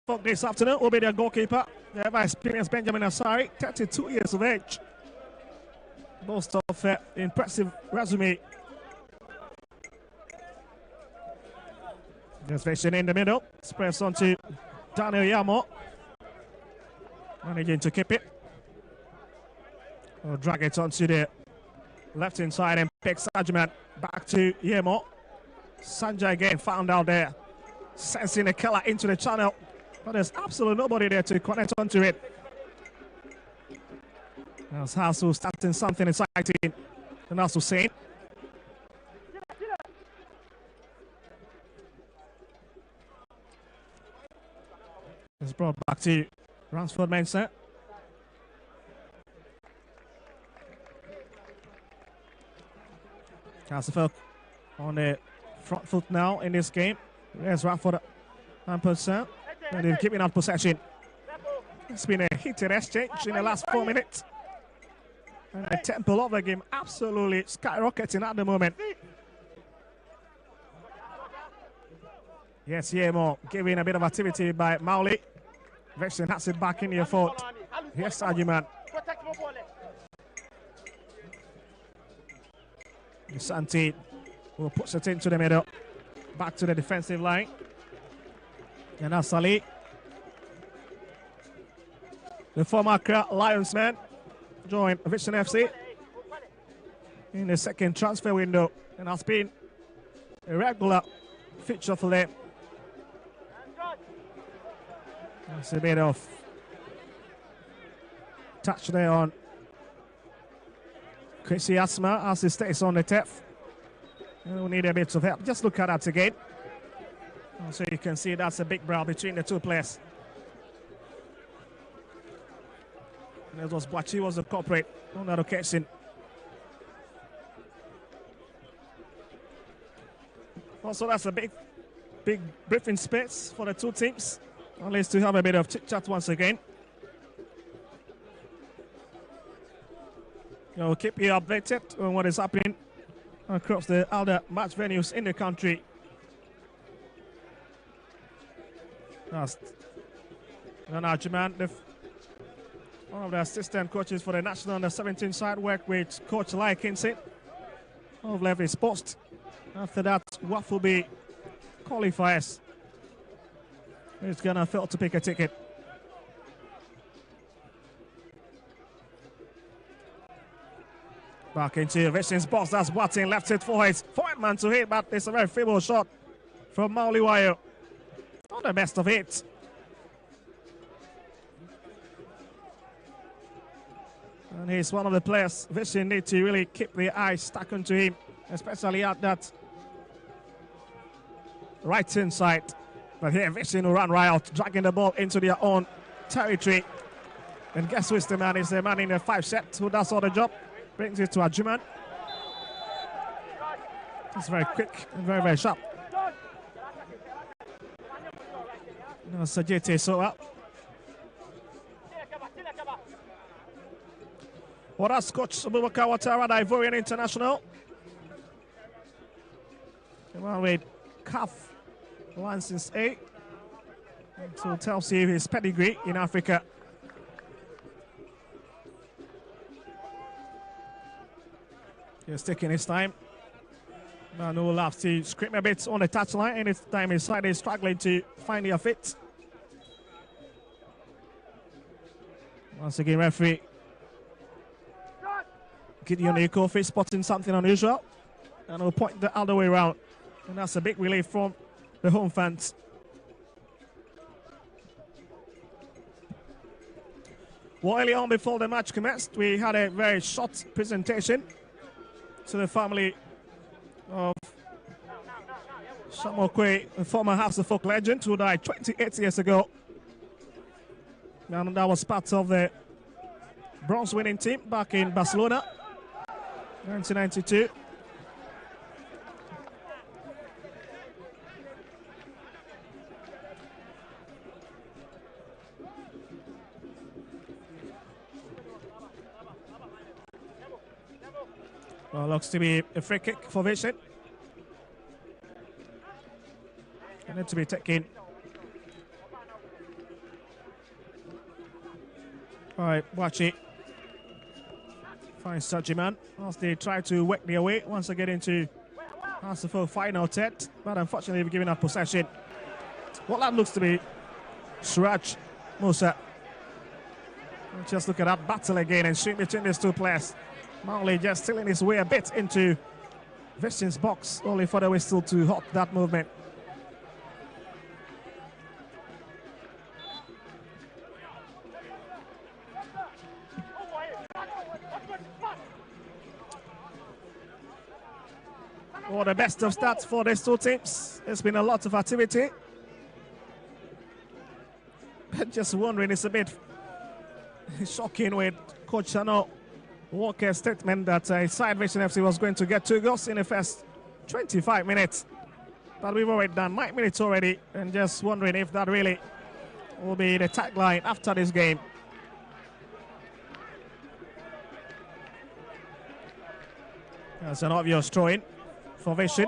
folk this afternoon will be their goalkeeper, the ever-experienced Benjamin Asari, 32 years of age. Most of impressive resume. Just fishing in the middle, spreads on to Daniel Yamo. Managing to keep it. We'll drag it onto the left-hand side and picks Sajman back to Yemo. Sanjay again found out there, sensing the killer into the channel, but there's absolutely nobody there to connect onto it. That's Hasu starting something exciting, and that's Hussein. It's brought back to Ransford Mensah. Castlefeld on the front foot now in this game. There's Ransford 9%. And they're keeping out possession. It's been a heated exchange in the last 4 minutes. And the tempo of the game absolutely skyrocketing at the moment. Yes, Yemo giving a bit of activity by Mauli. Vexen has it back in your foot. Here's Sajiman. Santi will push it into the middle. Back to the defensive line. And that's Ali. The former Lions man joined Vision FC in the second transfer window and has been a regular feature for them. That's a bit of touch there on Chrissy Asma as he stays on the turf. We'll need a bit of help. Just look at that again. So you can see that's a big brawl between the two players. And it was Boachi was the culprit on that occasion. Also, that's a big briefing space for the two teams. At least to have a bit of chit-chat once again. We'll keep you updated on what is happening across the other match venues in the country. That's Nanajiman, one of the assistant coaches for the national under-17 side, worked with Coach Lai Kinsey of left his post. After that, what will be qualifiers? He's gonna fail to pick a ticket. Back into Vision's box. That's Boateng left it for his forward man to hit, but it's a very feeble shot from Mauliwayo. Not the best of it. And he's one of the players Vision need to really keep the eyes stuck onto him, especially at that right hand side. But here Vision will run right out, dragging the ball into their own territory. And guess who's the man? Is the man in the 5 set who does all the job. Brings it to Ajuman. It's very quick and very, very sharp. Now Sajete Soa. Well, that's Coach Abubakar Ouattara, the Ivorian international. Come on with CAF license A. So tells you his pedigree in Africa. He's taking his time. Manu will have to scream a bit on the touchline, and it's time his side is struggling to find their fit. Once again, referee Gideon Ikofi spotting something unusual, and will point the other way around. And that's a big relief from the home fans. Well, early on before the match commenced, we had a very short presentation to the family of Shamokwe, a former House of Folk legend who died 28 years ago. And that was part of the bronze winning team back in Barcelona, 1992. Well, looks to be a free kick for Vision. And it to be taken All right, watch it. Fine Sajiman as they try to work their way once they get into the full final set, but unfortunately we're giving up possession. What that looks to be Suraj Musa. Just look at that battle again and shoot between these two players. Mowgli just stealing his way a bit into Vishin's box, only for the whistle to halt that movement. Oh, the best of starts for these two teams. It's been a lot of activity. Just wondering, it's a bit shocking with Coach Chano Walker's statement that side Vision FC was going to get 2 goals in the first 25 minutes. But we've already done 9 minutes already, and just wondering if that really will be the tagline after this game. That's an obvious throw-in for Vision.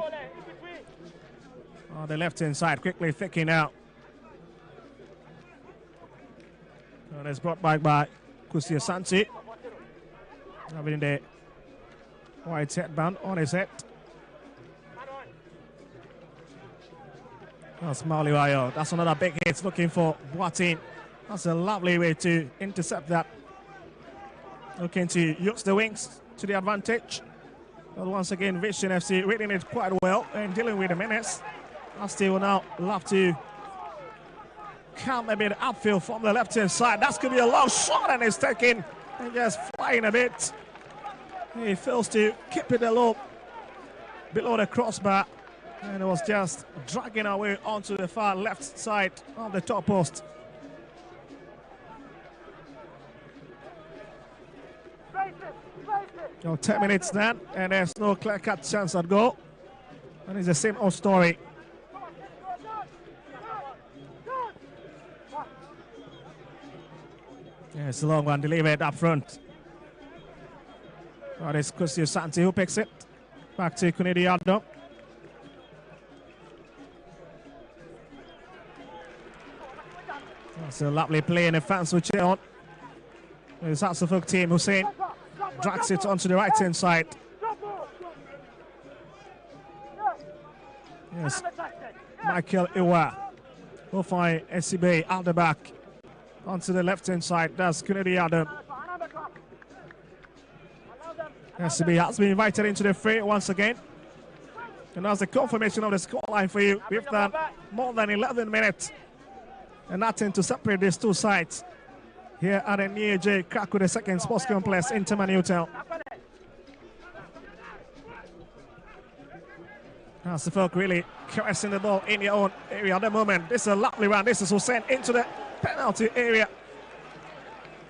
On the left-hand side, quickly thicking out. And it's brought back by Kusia Santi. Having the white headband on his head. That's Mauliwayo. That's another big hit looking for Boateng. That's a lovely way to intercept that. Looking to use the wings to the advantage. But once again, Vision FC reading it quite well and dealing with the menace. As they will now love to come a bit upfield from the left-hand side. That's going to be a long shot, and it's taken and just flying a bit. He fails to keep it below the crossbar, and it was just dragging away onto the far left side of the top post. So 10 minutes then, and there's no clear-cut chance at goal. And it's the same old story. Yeah, it's a long one delivered up front. Oh, it's Kusio Santi who picks it. Back to Kunidi. That's a lovely play, and the fans will cheer on. The Satsufuk team, Hussein drags it onto the right-hand side. Yes, Michael Iwa will find SCB at the back. Onto the left-hand side, that's Kunidi Adam. SCB has been invited into the fray once again. And that's the confirmation of the scoreline for you. We've done more than 11 minutes. And nothing to separate these two sides. Here at the Nia J. Krakow, the second sports complex in Temani Hotel. That's the folk really caressing the ball in your own area at the moment. This is a lovely run. This is Hussein into the penalty area.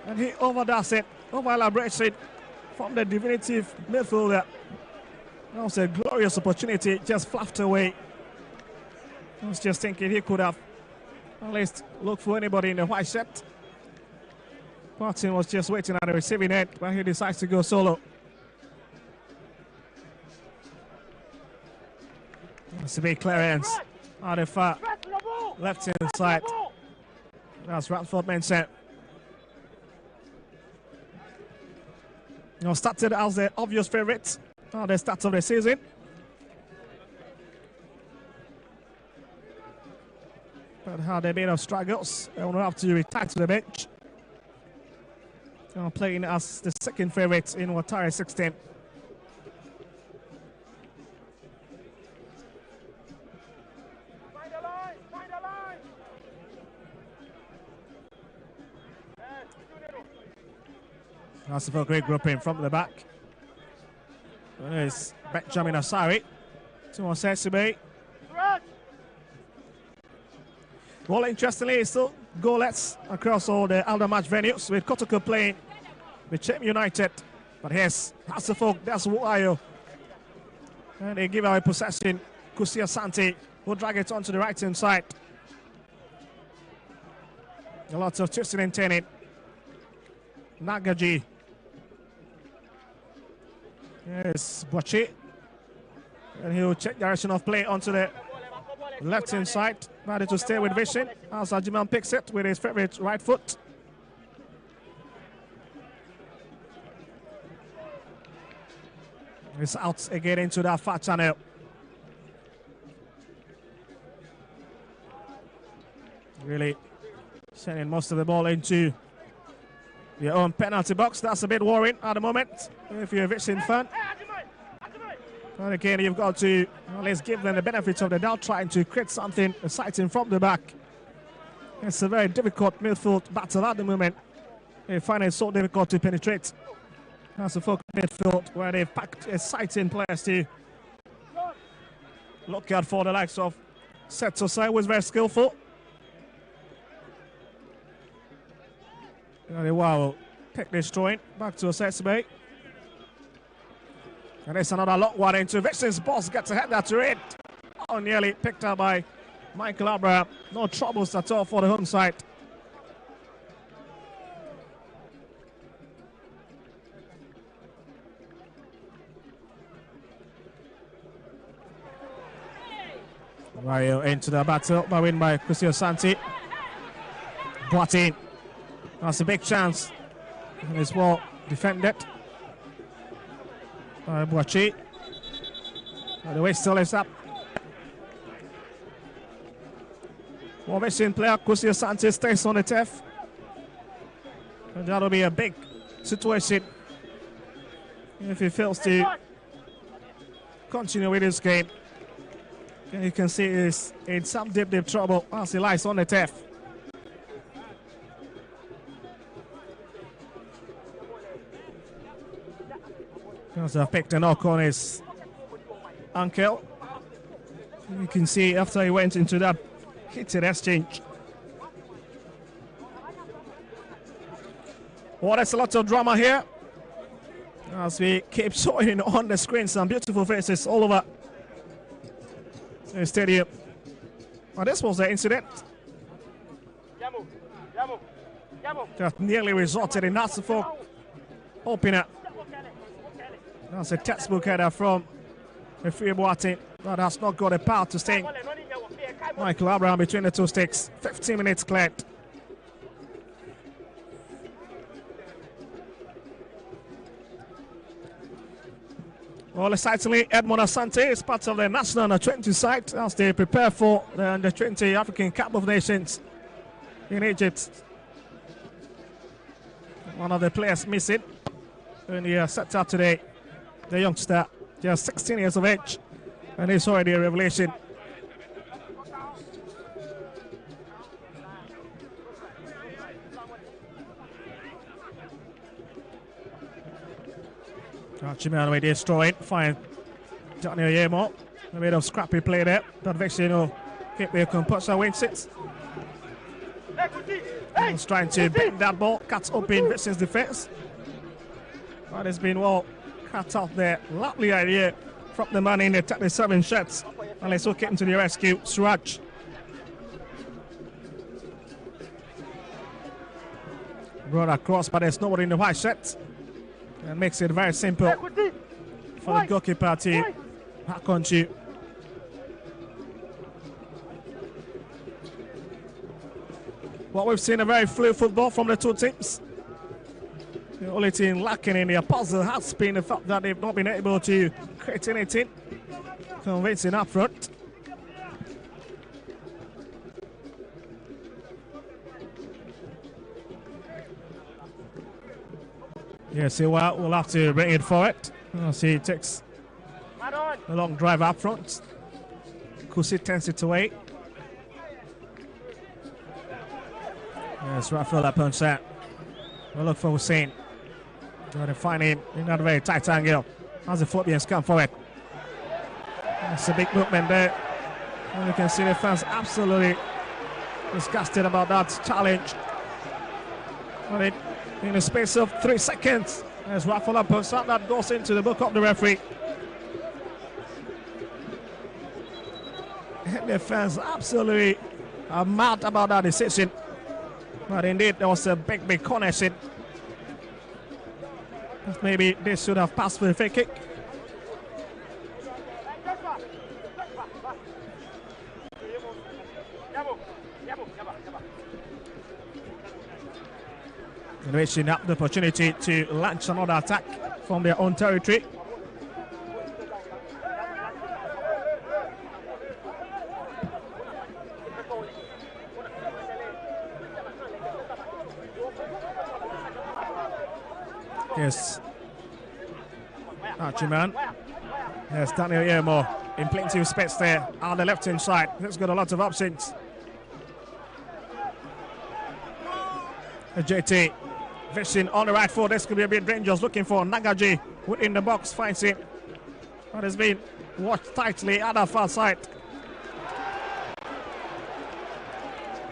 And he overdoes it, over-elaborates it from the definitive midfielder. That was a glorious opportunity, just fluffed away. I was just thinking he could have at least looked for anybody in the white shirt. Boateng was just waiting at the receiving end, but he decides to go solo. That's a big clearance out the far left-hand side. That's Radford Mensah. Started as the obvious favourites at the start of the season. But had a bit of struggles. They will have to retire to the bench. Playing as the second favourite in Watara 16. That's a great grouping from the back. There's Benjamin Asari. Towards SCB. Well, interestingly, it's still goalless across all the other match venues, with Kotoko playing with Chem United. But yes, that's the folk, that's Wayo. And they give away possession. Kusia Santi will drag it onto the right-hand side. A lot of twisting and turning. Nagaji. Yes, Boachi. And he'll check direction of play onto the left-hand side. Ready to stay with Vision as Ajiman picks it with his favorite right foot. It's out again into that far channel. Really sending most of the ball into your own penalty box. That's a bit worrying at the moment if you're a Vixen fan. And again, you've got to let's give them the benefit of the doubt, trying to create something exciting from the back. It's a very difficult midfield battle at the moment. They find it so difficult to penetrate. That's a full midfield where they've packed exciting players to look out for the likes of Setosai, who is very skillful. Very well, pick this joint back to Osetsube. And there's another long one into Vixen's boss, gets a head that to it. Oh, nearly picked up by Michael Abraham. No troubles at all for the home side. Right into the battle, by win by Christian Santi. Boatin. That's a big chance. And it's well defended by Boachi. The way still is up. Formation player Christian Santi stays on the turf. And that'll be a big situation if he fails to continue with this game. And you can see he's in some deep trouble as he lies on the turf. Because I've picked a knock on his ankle. You can see after he went into that heated exchange. Well, there's a lot of drama here as we keep showing on the screen some beautiful faces all over the stadium. Well, this was the incident that nearly resulted in Nasifo opener. That's a textbook header from the free Boatin, but has not got a power to sting Michael Abraham between the two sticks. 15 minutes cleared. Well, excitedly, Edmond Asante is part of the national under-20 side as they prepare for the under-20 African Cup of Nations in Egypt. One of the players missing in the set out today, the youngster, just 16 years of age, and he's already a revelation. Chimano may destroy it, find Daniel Yemo. A bit of scrappy play there, but Vixen keep their composure, wins it. He's trying to bend that ball, cuts open Vixen's defense. But it's been well cut off there. Lovely idea from the man in the 37 shirts. And let's look into the rescue, Suraj. Brought across, but there's nobody in the white shirt. And makes it very simple for the goalkeeper to back on you. Well, we've seen a very fluid football from the two teams. The only team lacking in their puzzle has been the fact that they've not been able to create anything convincing up front. Yes, we'll have to bring it forward. See, he takes a long drive up front. Kusi turns it away. Yes, Rafael Aponsa. We'll look for Hussein. Trying to find him in that very tight angle as the Phobians come forward. That's a big movement there. And you can see the fans absolutely disgusted about that challenge. But in the space of 3 seconds, as Rafael Aponsa, that goes into the book of the referee. And the fans absolutely are mad about that decision. But indeed, there was a big connection. Maybe this should have passed for a free kick. Reaching up the opportunity to launch another attack from their own territory. Yes. Archieman. Yes, Daniel Yermo in plenty of space there on the left-hand side. He's got a lot of options. JT. Fishing on the right foot. This could be a bit dangerous. Looking for Nagaji within the box. Finds it. But has been watched tightly at the far side.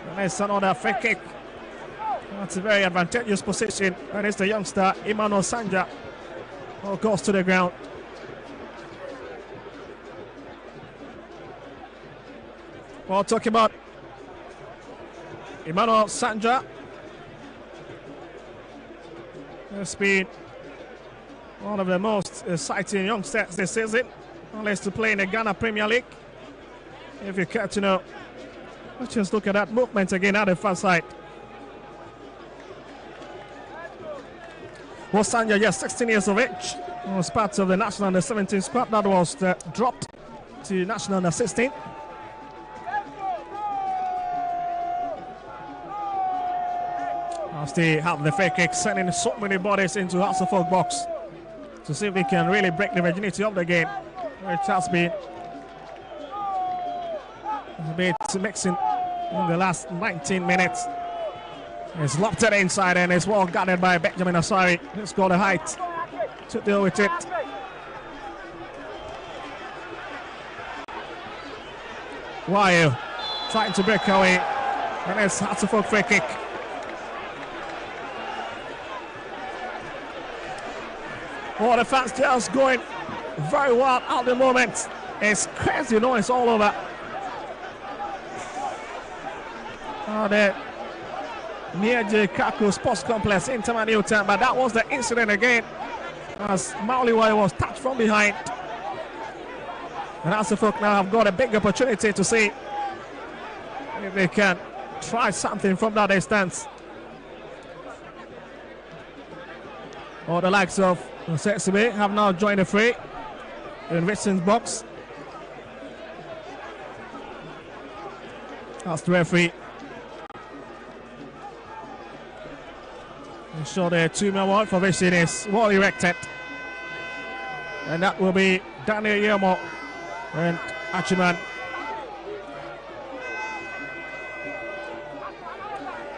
And there's another free kick. That's a very advantageous position. That is the youngster Emmanuel Sanja who goes to the ground. Well, talking about Emmanuel Sanja. Has been one of the most exciting youngsters this season, unless to play in the Ghana Premier League. If you care to know, let's just look at that movement again at the far side. Was Sanja just 16 years of age, was part of the national under 17 squad that was dropped to national under 16. They have the free kick, sending so many bodies into House of Folk box to see if they can really break the virginity of the game, which has been a bit mixing in the last 19 minutes. It's locked it inside and it's well guarded by Benjamin Asari. He's got the height to deal with it. Wayo trying to break away, and it's House of Folk free kick. Oh, the fans just going very wild at the moment. It's crazy noise all over. Oh, the near Kaku Sports Complex in Taman Newtown, but that was the incident again as Mauliwai was touched from behind. And Asafok now have got a big opportunity to see if they can try something from that distance. Or the likes of Setsube have now joined the fray in Richard's box. That's the referee. Ensure the 2-man wall for Richard is well erected. And that will be Daniel Yermo and Archieman.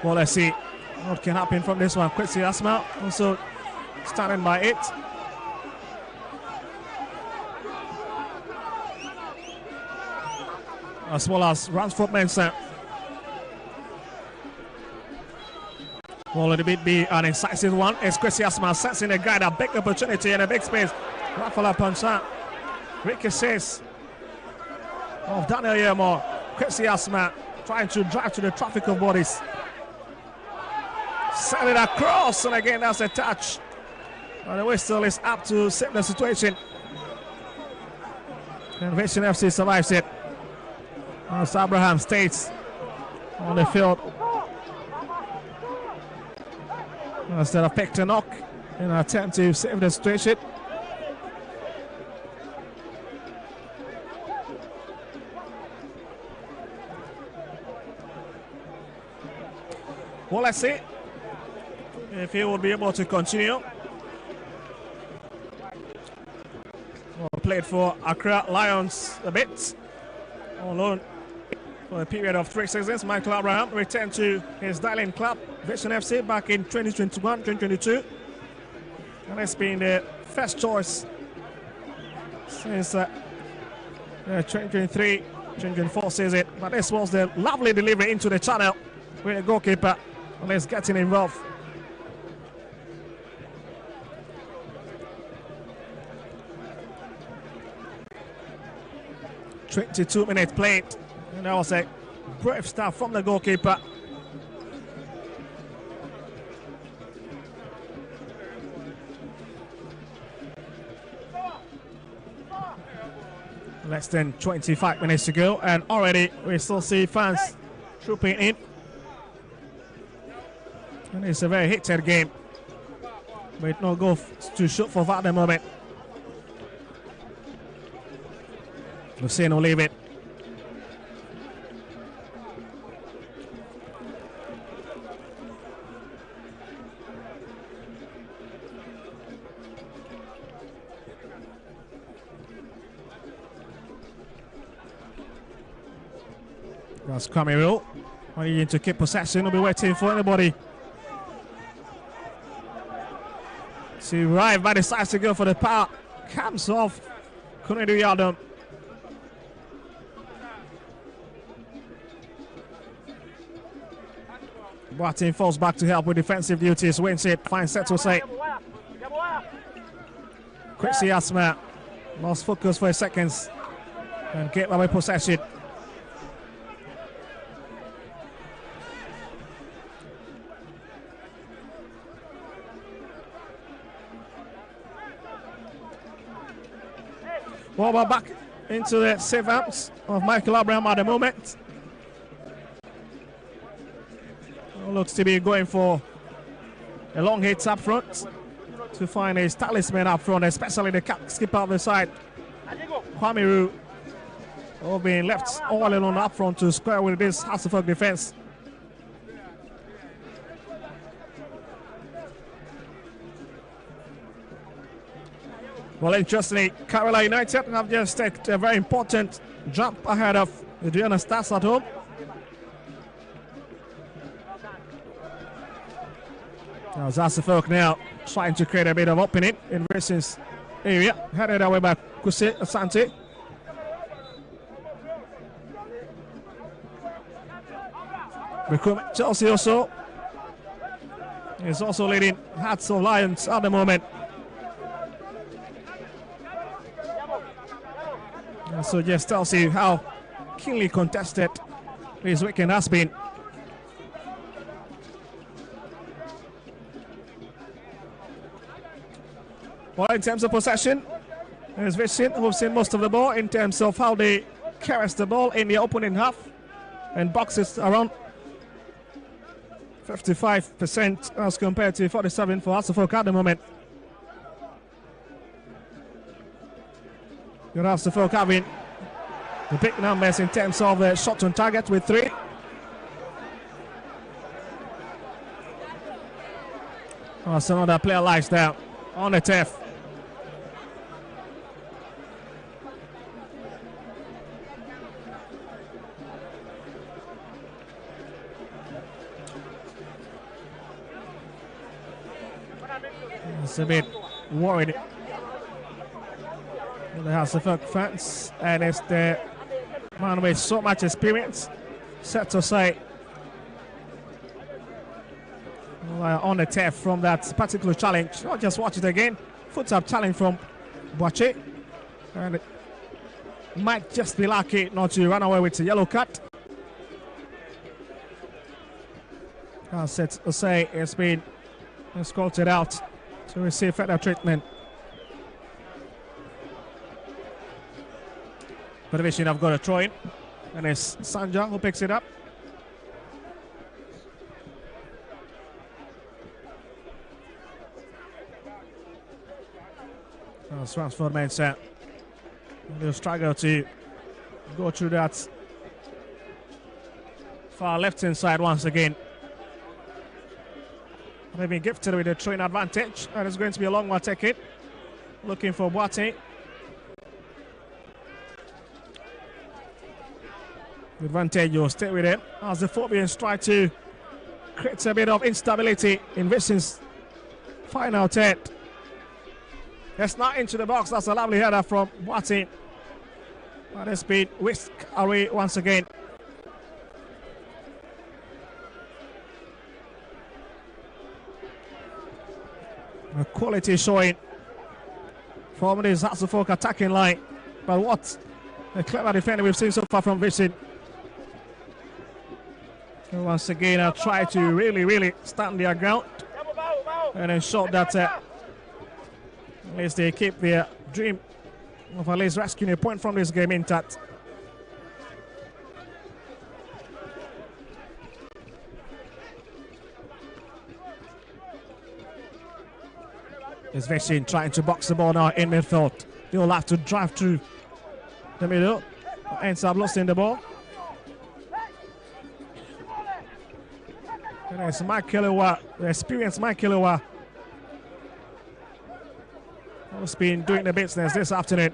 Well, let's see what can happen from this one. Kwesi Asma also standing by it. As well as Ransford Mensah. Will it be an incisive one? It's Kwesi Asma sensing the guy, a big opportunity in a big space. Rafaela Pansa. Ricochets of Daniel Yermo. Kwesi Asma trying to drive to the traffic of bodies. Send it across, and again that's a touch. And the whistle is up to save the situation. And Vision FC survives it. As Abraham stays on the field. Instead of picked a knock in an attempt to save the situation. Well, let's see if he will be able to continue. Well, played for Accra Lions a bit on loan for a period of 3 seasons. Michael Abraham returned to his darling club, Vision FC, back in 2021-2022. And it's been the first choice since 2023-2024 season. But this was the lovely delivery into the channel with the goalkeeper. And he's getting involved. "22 minutes played." And that was a brave start from the goalkeeper. Less than 25 minutes to go, and already we still see fans trooping in. And it's a very heated game with no goal to shoot for at the moment. Luciano leave it. That's Camero. I need to keep possession. We'll be waiting for anybody to arrive, but decides to go for the power. Comes off. Couldn't do Yardom. Boateng falls back to help with defensive duties. Wins it. Finds set to say. Quixie Asma lost focus for a second and get away possession. Well, we're back into the safe hands of Michael Abraham at the moment. Looks to be going for a long hit up front to find his talisman up front, especially the skipper of the side, Kwamiru, all being left all alone up front to square with this Hasselhoff defense. Well, interestingly, Kerala United have just taken a very important jump ahead of the Adriana Stars at home. Now Hasselhoff now trying to create a bit of opening in Vincent's area. Headed away by Kuse Asante. Recruitment Chelsea also is also leading Hearts of Lions at the moment. So just tells you how keenly contested this weekend has been. Well, in terms of possession, there's Vincent who've seen most of the ball in terms of how they carries the ball in the opening half and boxes around 55% as compared to 47% for Hasselhoff at the moment. You're Hasselhoff having the big numbers in terms of shots on target with 3. Oh, some other player lies down on the turf. It's a bit worried. The Hasselhoff fans, and it's the man with so much experience set aside on the turf from that particular challenge. I'll just watch it again. Foot up challenge from Boache, and it might just be lucky not to run away with a yellow card. As set aside, it's been escorted out to receive further treatment. But Vision have got a throw in, and it's Sanja who picks it up. Transfer mindset. They'll struggle to go through that far left hand side once again. They've been gifted with a throw-in advantage, and it's going to be a long one. Take it. Looking for Boateng. The advantage, you'll stay with it as the Phobians try to create a bit of instability in Vision's final third. It's not into the box. That's a lovely header from Boateng. But it's been whisked away once again. A quality showing from this Hasselhoff attacking line. But what a clever defender we've seen so far from Vision. And once again, I'll try to really stand their ground and ensure that at least they keep their dream of at least rescuing a point from this game intact. It's Vision trying to box the ball now in midfield. They'll have to drive through the middle. Ends up losing the ball. And it's Mike Kilowa, the experienced Mike Kilowa, who's been doing the business this afternoon.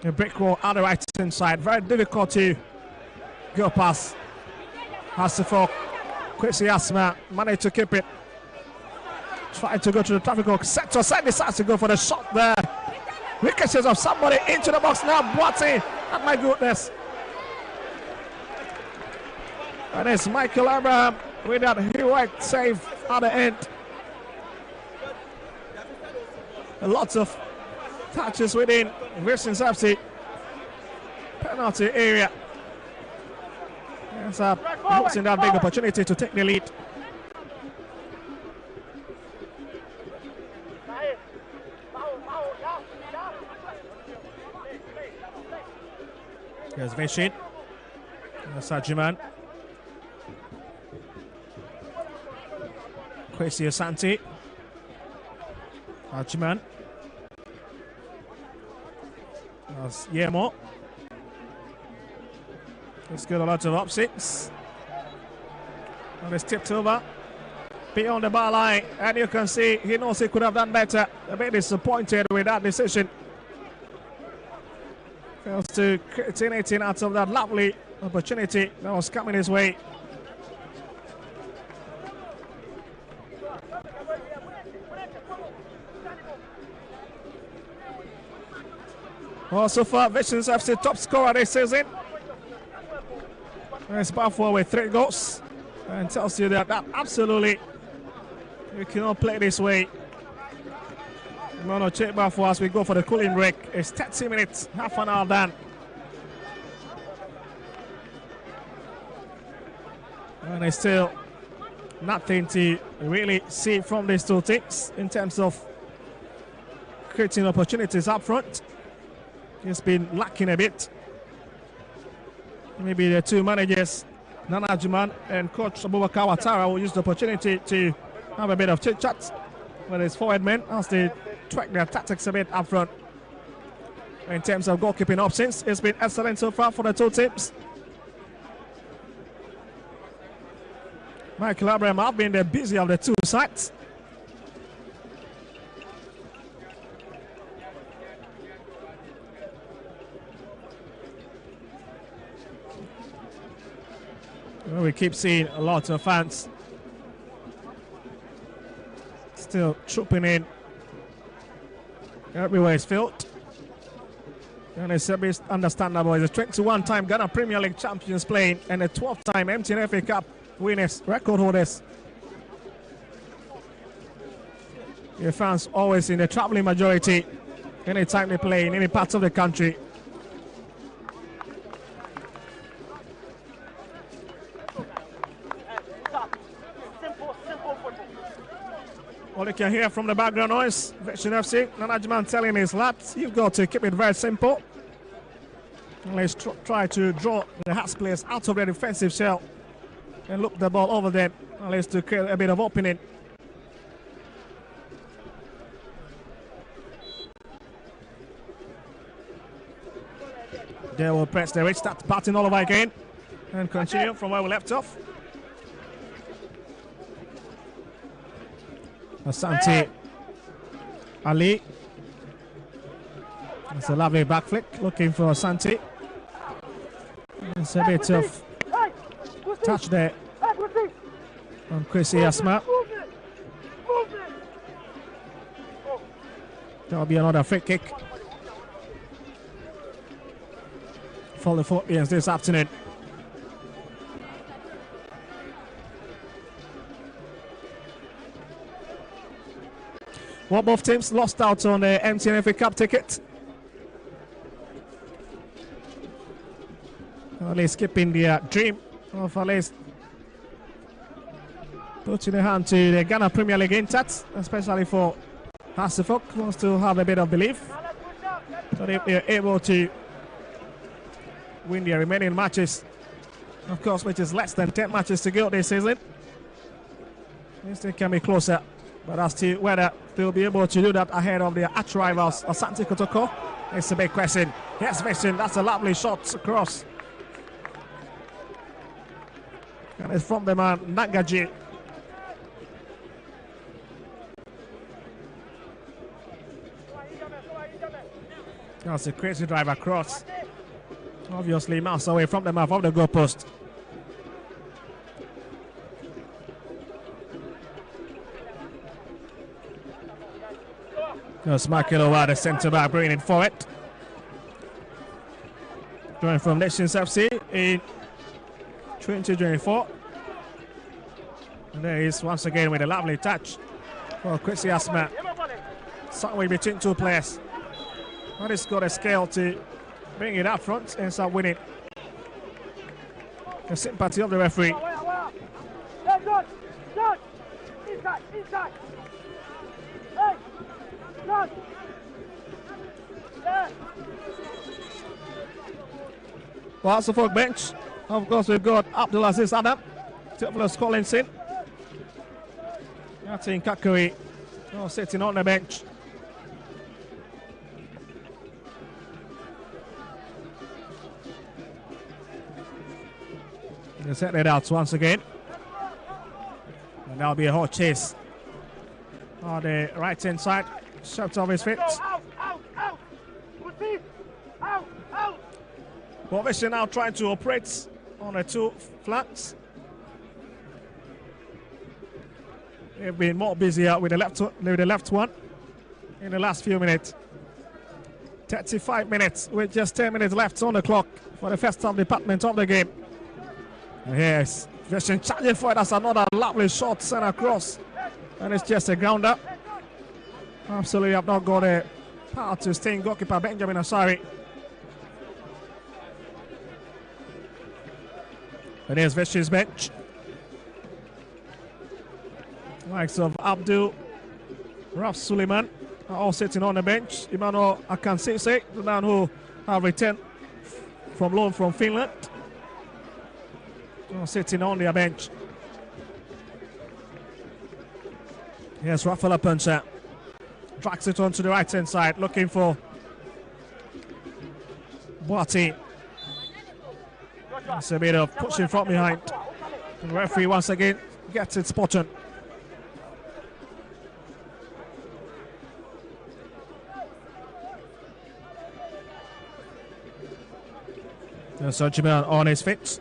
A brick wall on the right hand side. Very difficult to go past. Has to fall. Kwesi Asma managed to keep it. Trying to go to the traffic cone. Set to aside, decides to go for the shot there. Ricochets of somebody into the box now. Boateng. Oh my goodness. And it's Michael Abraham with that heroic save at the end. Lots of touches within Vision's FC penalty area. Yes, losing that big opportunity to take the lead. Here's Vishin. There's Sajiman. Kwesi Asante. Sajiman. That's Yemo. He's got a lot of opposites. And it's tipped over beyond the bar line. And you can see he knows he could have done better. A bit disappointed with that decision. Fails to create anything out of that lovely opportunity that was coming his way. Well, so far, Vision's FC top scorer this season. It's Balfour with 3 goals. And tells you that absolutely you cannot play this way. We're going to check Balfour as we go for the cooling break. It's 30 minutes, half an hour done. And there's still nothing to really see from these two teams in terms of creating opportunities up front. It's been lacking a bit. Maybe the two managers, Nana Juman and Coach Abubakar Ouattara, will use the opportunity to have a bit of chit-chat with his forward men as they tweak their tactics a bit up front. In terms of goalkeeping options, it's been excellent so far for the two teams. Michael Abraham have been the busy of the two sides. Well, we keep seeing a lot of fans still trooping in. Everywhere is filled. And it's a bit understandable. It's a 21-time Ghana Premier League champions playing and a 12th-time MTN FA Cup winners, record holders. Your fans always in the traveling majority anytime they play in any parts of the country. All you can hear from the background noise, Vision FC, Nanajman telling his lads, you've got to keep it very simple. And let's try to draw the Hearts players out of their defensive shell and look the ball over them, and let's to create a bit of opening. They will press the restart button all over again and continue from where we left off. Asante Ali. It's a lovely back flick looking for Asante. It's a bit of touch there on Kwesi Asma. That'll be another free kick for the Philippines this afternoon. Well, both teams lost out on the MTN FA Cup ticket. At least skipping the dream of at least putting a hand to the Ghana Premier League intact, especially for Hasifok, who wants to have a bit of belief. So if they're able to win their remaining matches, of course, which is less than 10 matches to go this season, this thing can be closer. But as to whether they'll be able to do that ahead of their arch rivals, Asante Kotoko, it's a big question. Yes, Vision, that's a lovely shot across. And it's from the man, Nagaji. That's a crazy drive across. Obviously miles away from the mouth of the goalpost. Goes Michael over the centre back, bringing it forward. Joined from Nations FC in 2024. And there he is once again with a lovely touch for Kwesi Asma. Somewhere between two players. But he's got a scale to bring it up front and start winning. The sympathy of the referee. Well, that's the folk bench. Of course, we've got Abdulaziz Adam, Theophilus Collinson, Yatin Kakuri, sitting on the bench. They set it out once again. And that'll be a hot chase on the right hand side. Shot off his feet. Formation now trying to operate on the two flanks. They've been more busier with the left one in the last few minutes. 35 minutes with just 10 minutes left on the clock for the first time department of the game. And here's Vision charging for it. That's another lovely shot sent across. And it's just a grounder. Absolutely have not got a power to stay in goalkeeper Benjamin Asari. And here's Vish's bench. Likes of Abdul, Raf Suleiman are all sitting on the bench. Emmanuel Akansese, the man who have returned from loan from Finland, sitting on their bench. Here's Rafael Apuncha. Drags it onto the right hand side, looking for Boati. It's a bit of pushing from behind. The referee once again gets it spot on. So Jamil on his feet.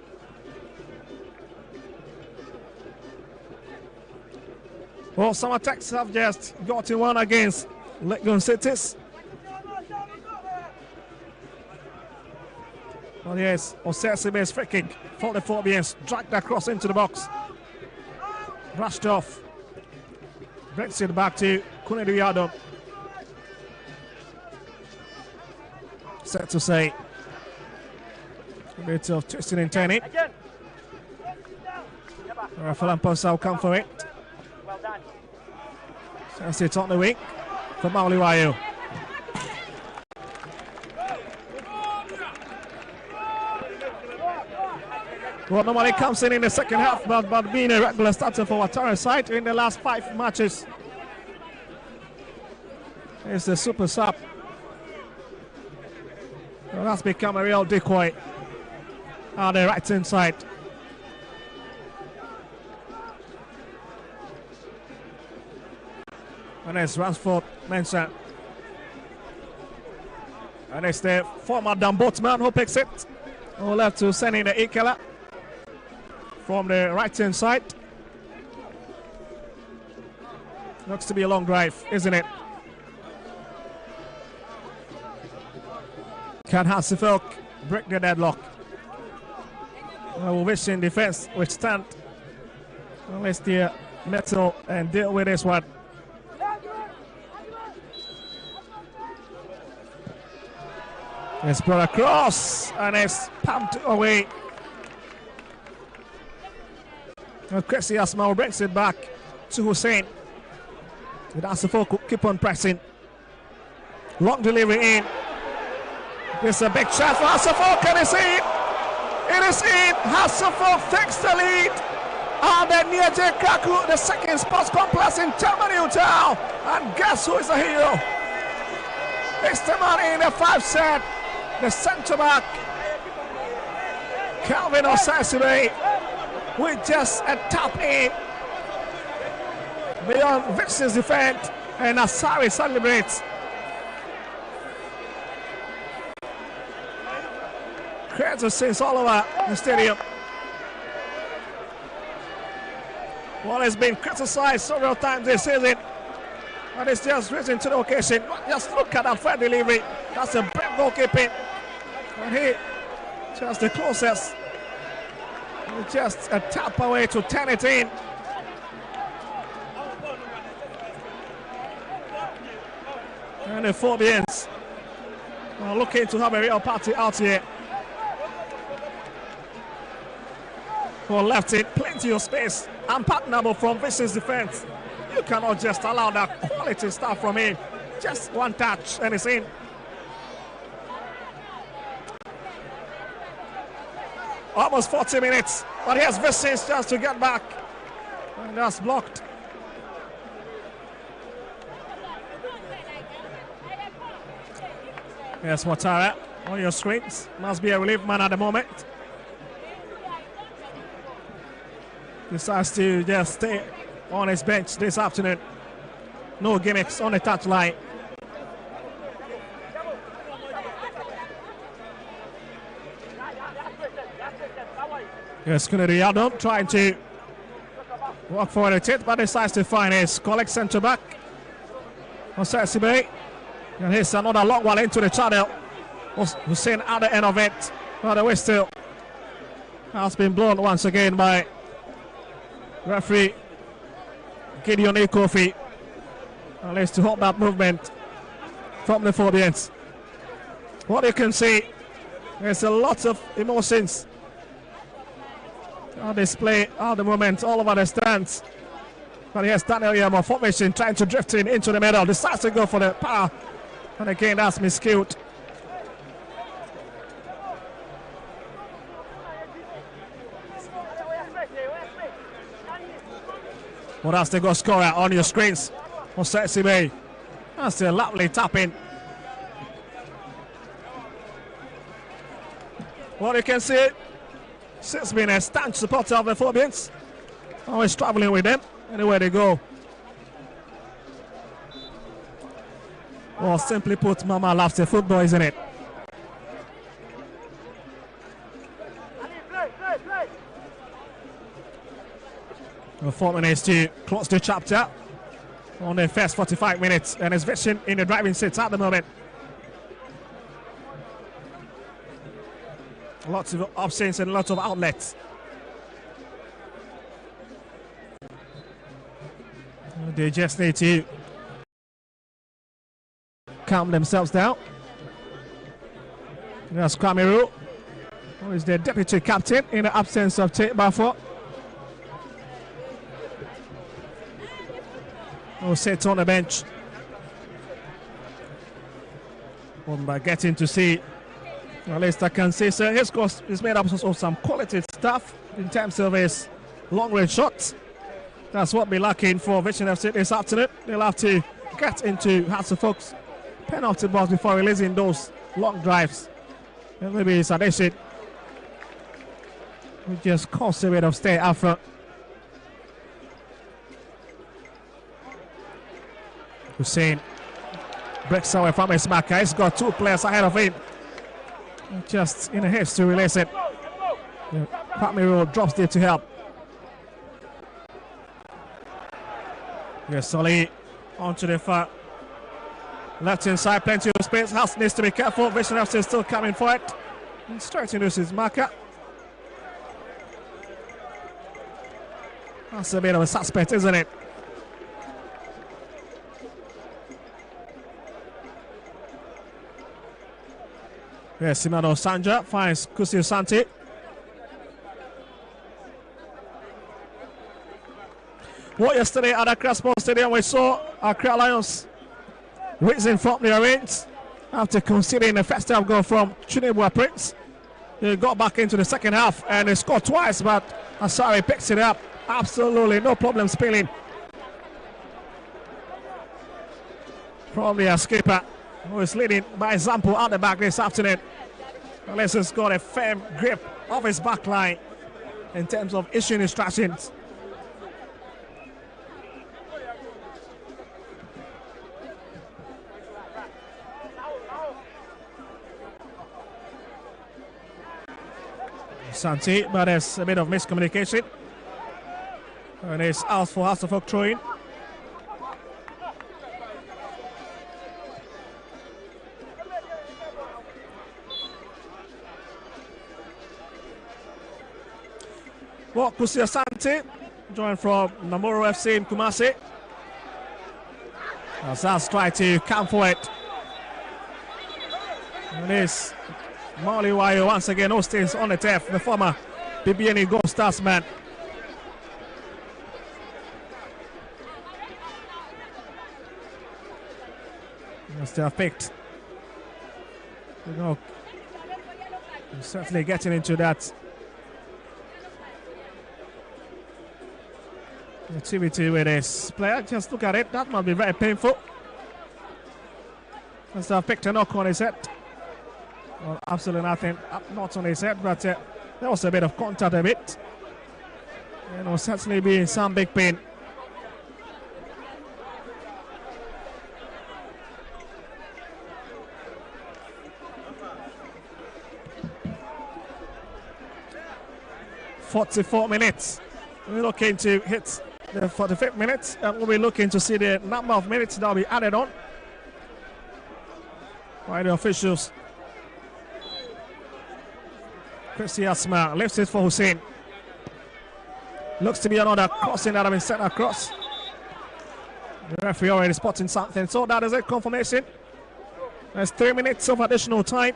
Well, some attacks have just got in one against Legon Cities. Well, yes, Osesibe's free kick for the Phobians, dragged across into the box. Brushed off. Breaks it back to Kunedu Yadom. Set to say. A bit of twisting and turning. Rafael Amposa will come for it. Sends it on the wing for Mauliwayo. Well, normally comes in the second half, but being a regular starter for Watara side in the last 5 matches. It's the super sub. Well, that's become a real decoy on the right hand side. And it's Ransford Mensah. And it's the former Dambot man who picks it. Who left to send in the Ikela from the right hand side. Looks to be a long drive, isn't it? Can Hasselfelk break the deadlock? We'll wish in defense withstand. Let's steer metal and deal with this one. It's brought across and it's pumped away. Kwesi Asma brings it back to Hussein. Hasselfelk keep on pressing. Long delivery in. There's a big chance for Hasselfelk, and it's in. It is in. Hasselfelk takes the lead. And then Nietzsche Kaku, the second sports complex in Germany town. And guess who is the hero? It's the man in the 5 set. The centre back, Calvin Osasibe, with just a tap in beyond Vixen's defense, and Asari celebrates. creative scenes all over the stadium. Well, it's been criticized several times this season, and it's just risen to the occasion. Just look at that fair delivery. That's a brave goalkeeping. And he just the closest. Just a tap away to turn it in. And the Phobians are looking to have a real party out here. For left it, plenty of space. Unpardonable from Vision's defense. You cannot just allow that quality stuff from him. Just one touch and it's in. Almost 40 minutes, but here's Vision's chance to get back. And that's blocked. Yes, Watara on your screens. Must be a relief man at the moment. Decides to just stay on his bench this afternoon. No gimmicks on the touchline. Yes, Kunariado trying to walk forward a bit, but decides to find his colleague centre back. Osasibe. And here's another long one into the channel. Hussein at the end of it. But the whistle has been blown once again by referee Gideon Kofi. At least to hold that movement from the Phobians. What you can see, there's a lot of emotions on display at the moment all over the stands. But here's Daniel Yamo formation trying to drift in into the middle. Decides to go for the power. And again, that's miscued. Well, that's the goal scorer on your screens. Osesibe. That's a lovely tap in. Well, you can see since being a staunch supporter of the Phobians. Always traveling with them anywhere they go. Or simply put, Mama loves the football, isn't it? Well, 4 minutes to close the chapter on the first 45 minutes, and it's Vision in the driving seat at the moment. Lots of options and lots of outlets. They just need to calm themselves down. That's Kwamiru, who is the deputy captain in the absence of Tate Bafo. Who sits on the bench. By getting to see, at least I can say so, his course is made up of some quality stuff in terms of his long range shots. That's what we're lacking for Vision FC this afternoon. They'll have to get into Hearts of Oaks penalty box before releasing those long drives. And maybe it's Adeshi who just caused a bit of stay out front. Hussein breaks away from his marker. He's got two players ahead of him. Just in a haste to release it. Kwamiru drops there to help. Yes, Solly onto the far left hand side, plenty of space. House needs to be careful. Vision FC still coming for it. And straight into his marker. That's a bit of a suspect, isn't it? Yes, Simano Sanja finds Kusio Santi. Well, yesterday at Accra Sports Stadium, we saw Accra Lions risen from their reins after conceding the first half goal from Chinebua Prince. They got back into the second half and they scored twice, but Asari picks it up. Absolutely no problem spilling. Probably a skipper who is leading by example at the back this afternoon. Unless he's got a firm grip of his back line in terms of issuing instructions. Santi, but there's a bit of miscommunication. And it's out for Hasselhoff throwing. Well, Kusia Santi, joined from Namoro FC in Kumasi. Azaz try to come for it. And it's Mauli Wayo once again who stays on the turf, the former BBN Gold Stars man. They have picked. You know, certainly getting into that activity with this player. Just look at it. That must be very painful. As they have picked a knock on his head. Well, absolutely nothing. Not on his head, but there was a bit of contact a bit. And will certainly be in some big pain. "44 minutes. We're looking to hit the 45th minute, and we'll be looking to see the number of minutes that will be added on by the officials. Christy Asma lifts it for Hussein. Looks to be another crossing that has been sent across. The referee already spotting something, so that is a confirmation. There's 3 minutes of additional time.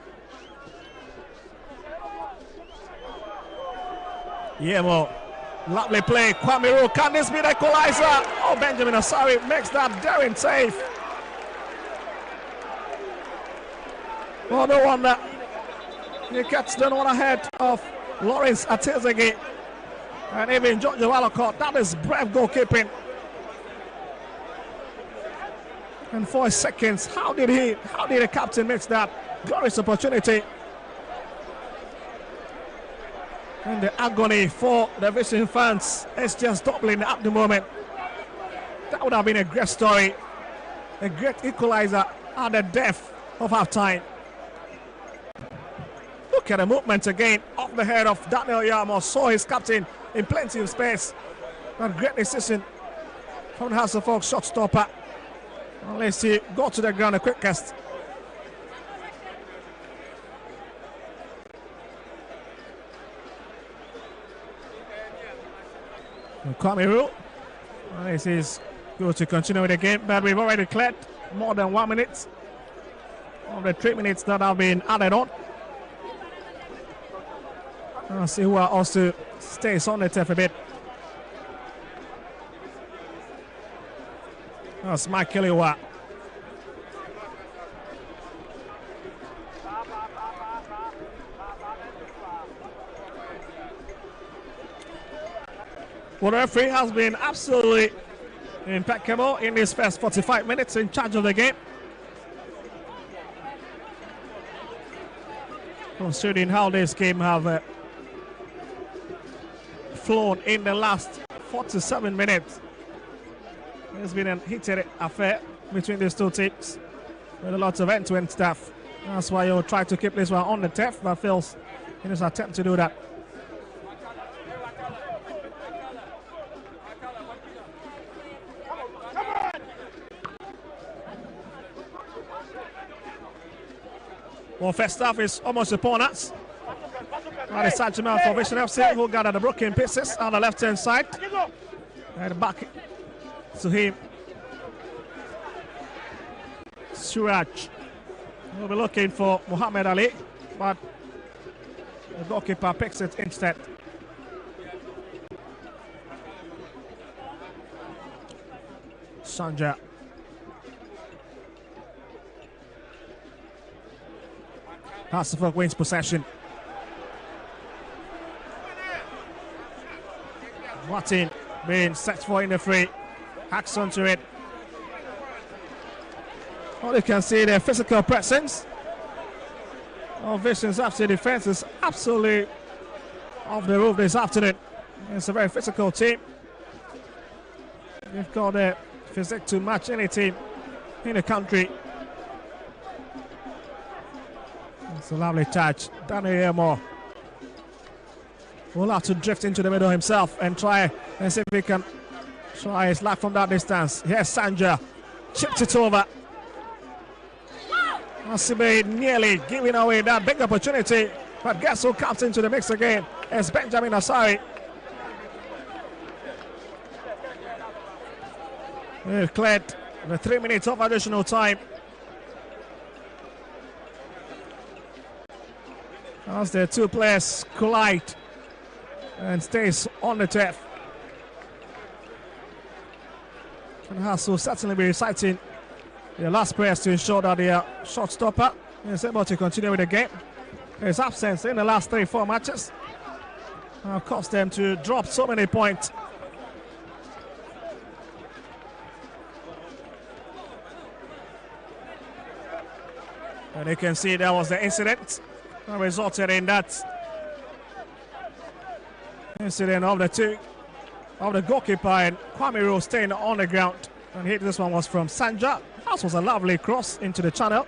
Yeah, well, lovely play. Kwame Rowe, can this be the equalizer? Oh, Benjamin Asari makes that daring save. Well, no wonder he gets the one ahead of Lawrence Atezegi and even Giorgio Walcott. That is brave goalkeeping. And 4 seconds, how did the captain miss that glorious opportunity? And the agony for the Vision fans is just doubling at the moment. That would have been a great story. A great equalizer at the death of half time. Look at the movement again off the head of Daniel Yamo. Saw his captain in plenty of space. A great decision from the Hasselhoff shot stopper. Unless he got to the ground the quickest. Kwame, this is good to continue with the game, but we've already cleared more than 1 minute of the 3 minutes that have been added on. I'll see who also stays on the turf a bit. That's Mike Kiliwa. Well, the referee has been absolutely impeccable in his first 45 minutes in charge of the game. Considering how this game have flown in the last 47 minutes. It's been a heated affair between these two teams with a lot of end-to-end stuff. That's why you'll try to keep this one on the turf, but fails in his attempt to do that. Well, first half is almost upon us. That is Sajima for Vision FC, who gathered the broken pieces on the left-hand side. And back to him. Suraj will be looking for Muhammad Ali, but the goalkeeper picks it instead. Sanja. Hasselhoff wins possession. Martin being set for in the free. Hacks onto it. Well, you can see their physical presence. Oh, Vision's FC defense is absolutely off the roof this afternoon. It's a very physical team. They've got a physique to match any team in the country. It's a lovely touch. Daniel Yamo will have to drift into the middle himself and try and see if he can try his luck from that distance. Here's Sanja, chipped it over. Asibe nearly giving away that big opportunity, but guess who comes into the mix again? It's Benjamin Asari. We've cleared the 3 minutes of additional time. As the two players collide and stays on the turf. And Hassel certainly be reciting the last prayers to ensure that the shot stopper is able to continue with the game. His absence in the last 3-4 matches cost them to drop so many points. And you can see that was the incident that resulted in that incident of the goalkeeper and Kwame Rose staying on the ground. And here this one was from Sanja. That was a lovely cross into the channel.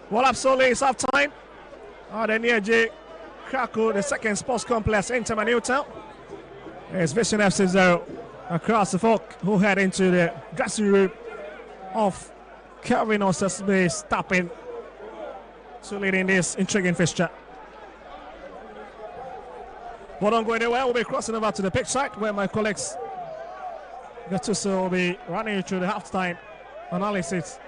Well, absolutely, it's half time. The near J Krakow, the second sports complex in Newtown. It's Vision FC 0 across the folk who head into the dressing room of Kelvin Osasbe, stopping to lead in this intriguing fixture. But don't go anywhere. We'll be crossing over to the pitch side where my colleagues Gattuso will be running through the halftime analysis.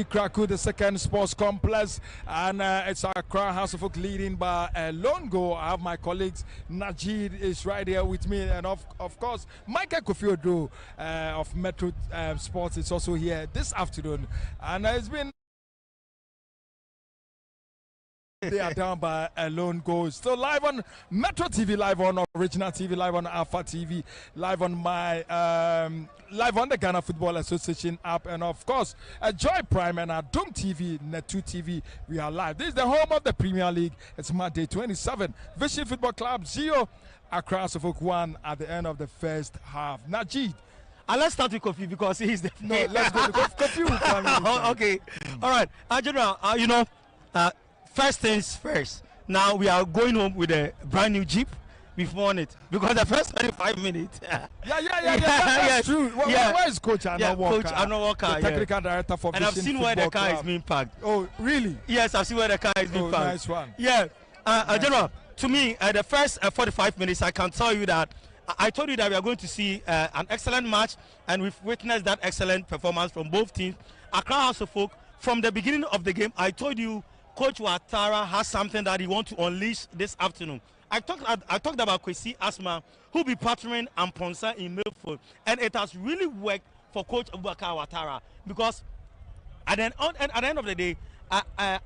Krakow, the second sports complex, and it's Accra House of Folk leading by a lone goal. I have my colleagues Najid is right here with me, and of course Michael Kofiodo of Metro Sports is also here this afternoon, and it's been. They are down by a lone goal. Still live on Metro TV, live on Original TV, live on Alpha TV, live on my live on the Ghana Football Association app, and of course Joy Prime and our Doom TV, Net2 TV. We are live. This is the home of the Premier League. It's Monday 27. Vision Football Club 0, Accra Suffolk 1 at the end of the first half. Najid. Let's start with Kofi because he's the. No, let's go to Kofi. Will come okay, all right. General, you know. First things first. Now we are going home with a brand new Jeep. We've won it because the first 25 minutes. That's true. Where is Coach Arno Walker? Coach Arno Walker, the technical director for and I've seen where the car is being parked. Oh, really? Yes, I've seen where the car is being parked. Nice one. Yeah. General, to me, the first 45 minutes, I can tell you that I told you that we are going to see an excellent match, and we've witnessed that excellent performance from both teams. Accra House of Folk, from the beginning of the game, I told you Coach Ouattara has something that he wants to unleash this afternoon. I talked about Kwesi Asma, who will be partnering Amponsa in midfield, and it has really worked for Coach Abubakar Ouattara because at the end of the day,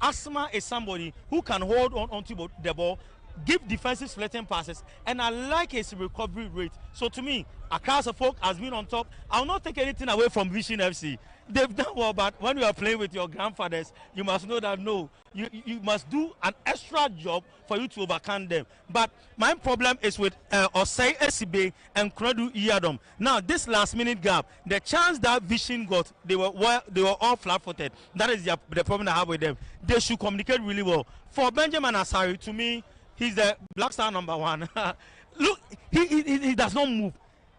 Asma is somebody who can hold on onto the ball, give defensive splitting passes, and I like his recovery rate. So to me, Accra Folk has been on top. I'll not take anything away from Vision FC. They've done well, but when you are playing with your grandfathers, you must know that no, you must do an extra job for you to overcome them. But my problem is with Osei Esibe and Kredu Iyadom. Now, this last-minute gap, the chance that Vision got, they were all flat-footed. That is the problem I have with them. They should communicate really well. For Benjamin Asari, to me, he's the Black Star #1. Look, he does not move.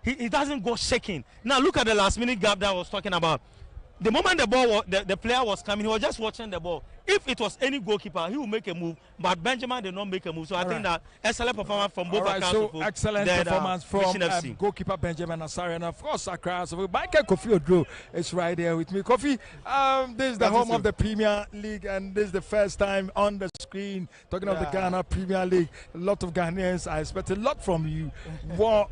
He doesn't go shaking. Now, look at the last-minute gap that I was talking about. The moment the player was coming, he was just watching the ball. If it was any goalkeeper, he would make a move. But Benjamin did not make a move. So I think that excellent performance from both accounts. So excellent performance from goalkeeper Benjamin Asari, and of course Accra. So Michael Kofi Odro is right there with me. Kofi, this is the home of the Premier League, and this is the first time on the screen talking of the Ghana Premier League. A lot of Ghanaians. I expect a lot from you. What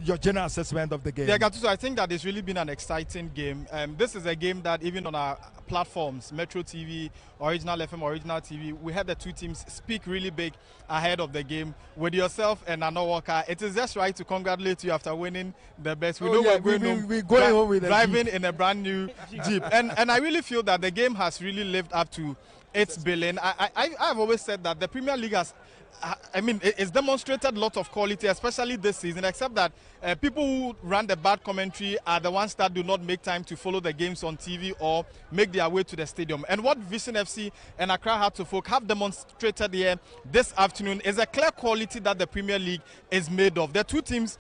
your general assessment of the game? Yeah, Gattuso, I think that it's really been an exciting game. This is a game that even on our platforms, Metro TV, Original FM, Original TV, we had the two teams speak really big ahead of the game. With yourself and Nana Walker, it is just right to congratulate you after winning the best. We know we're going home with driving in a brand new Jeep, and I really feel that the game has really lived up to its billing. I've always said that the Premier League has, I mean, it's demonstrated a lot of quality, especially this season, except that people who run the bad commentary are the ones that do not make time to follow the games on TV or make their way to the stadium. And what Vision FC and Accra Hearts of Oak have demonstrated here this afternoon is a clear quality that the Premier League is made of. The two teams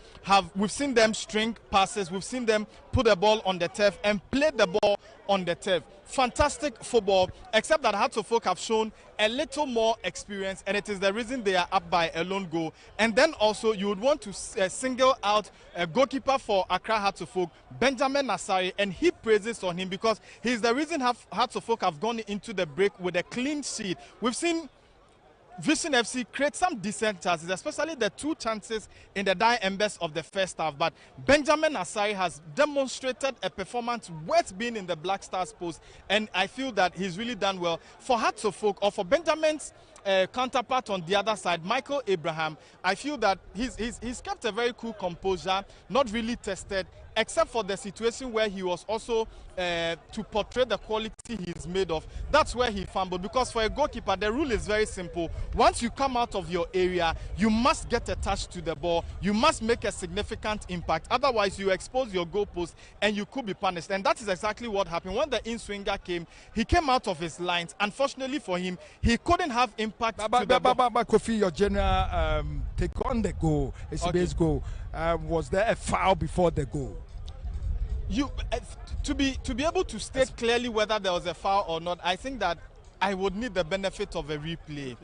we've seen them string passes, we've seen them put the ball on the turf and play the ball on the turf. Fantastic football, except that Hearts of Oak have shown a little more experience, and it is the reason they are up by a lone goal. And then also you would want to single out a goalkeeper for Accra Hearts of Oak, Benjamin Asari, and he praises on him because he's the reason Hearts of Oak have gone into the break with a clean sheet. We've seen Vision FC create some decent chances, especially the two chances in the dying embers of the first half. But Benjamin Asari has demonstrated a performance worth being in the Black Stars post, and I feel that he's really done well. For Hearts of Oak, or for Benjamin's counterpart on the other side, Michael Abraham, I feel that he's kept a very cool composure, not really tested, except for the situation where he was also to portray the quality he's made of. That's where he fumbled, because for a goalkeeper, the rule is very simple. Once you come out of your area, you must get a touch to the ball. You must make a significant impact. Otherwise, you expose your goalpost and you could be punished. And that is exactly what happened. When the in-swinger came, he came out of his lines. Unfortunately for him, he couldn't have impact to the ball. Kofi, your general take on the goal, Esibe's goal. Was there a foul before the goal? To be able to state clearly whether there was a foul or not, I think that I would need the benefit of a replay.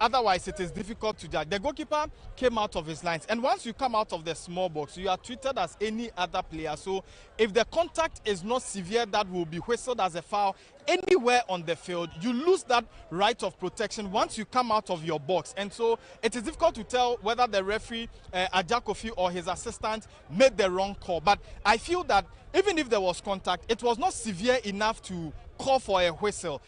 Otherwise, it is difficult to judge. The goalkeeper came out of his lines, and once you come out of the small box, you are treated as any other player. So if the contact is not severe, that will be whistled as a foul anywhere on the field. You lose that right of protection once you come out of your box. And so it is difficult to tell whether the referee, Ajakofi, or his assistant made the wrong call. But I feel that even if there was contact, it was not severe enough to call for a whistle.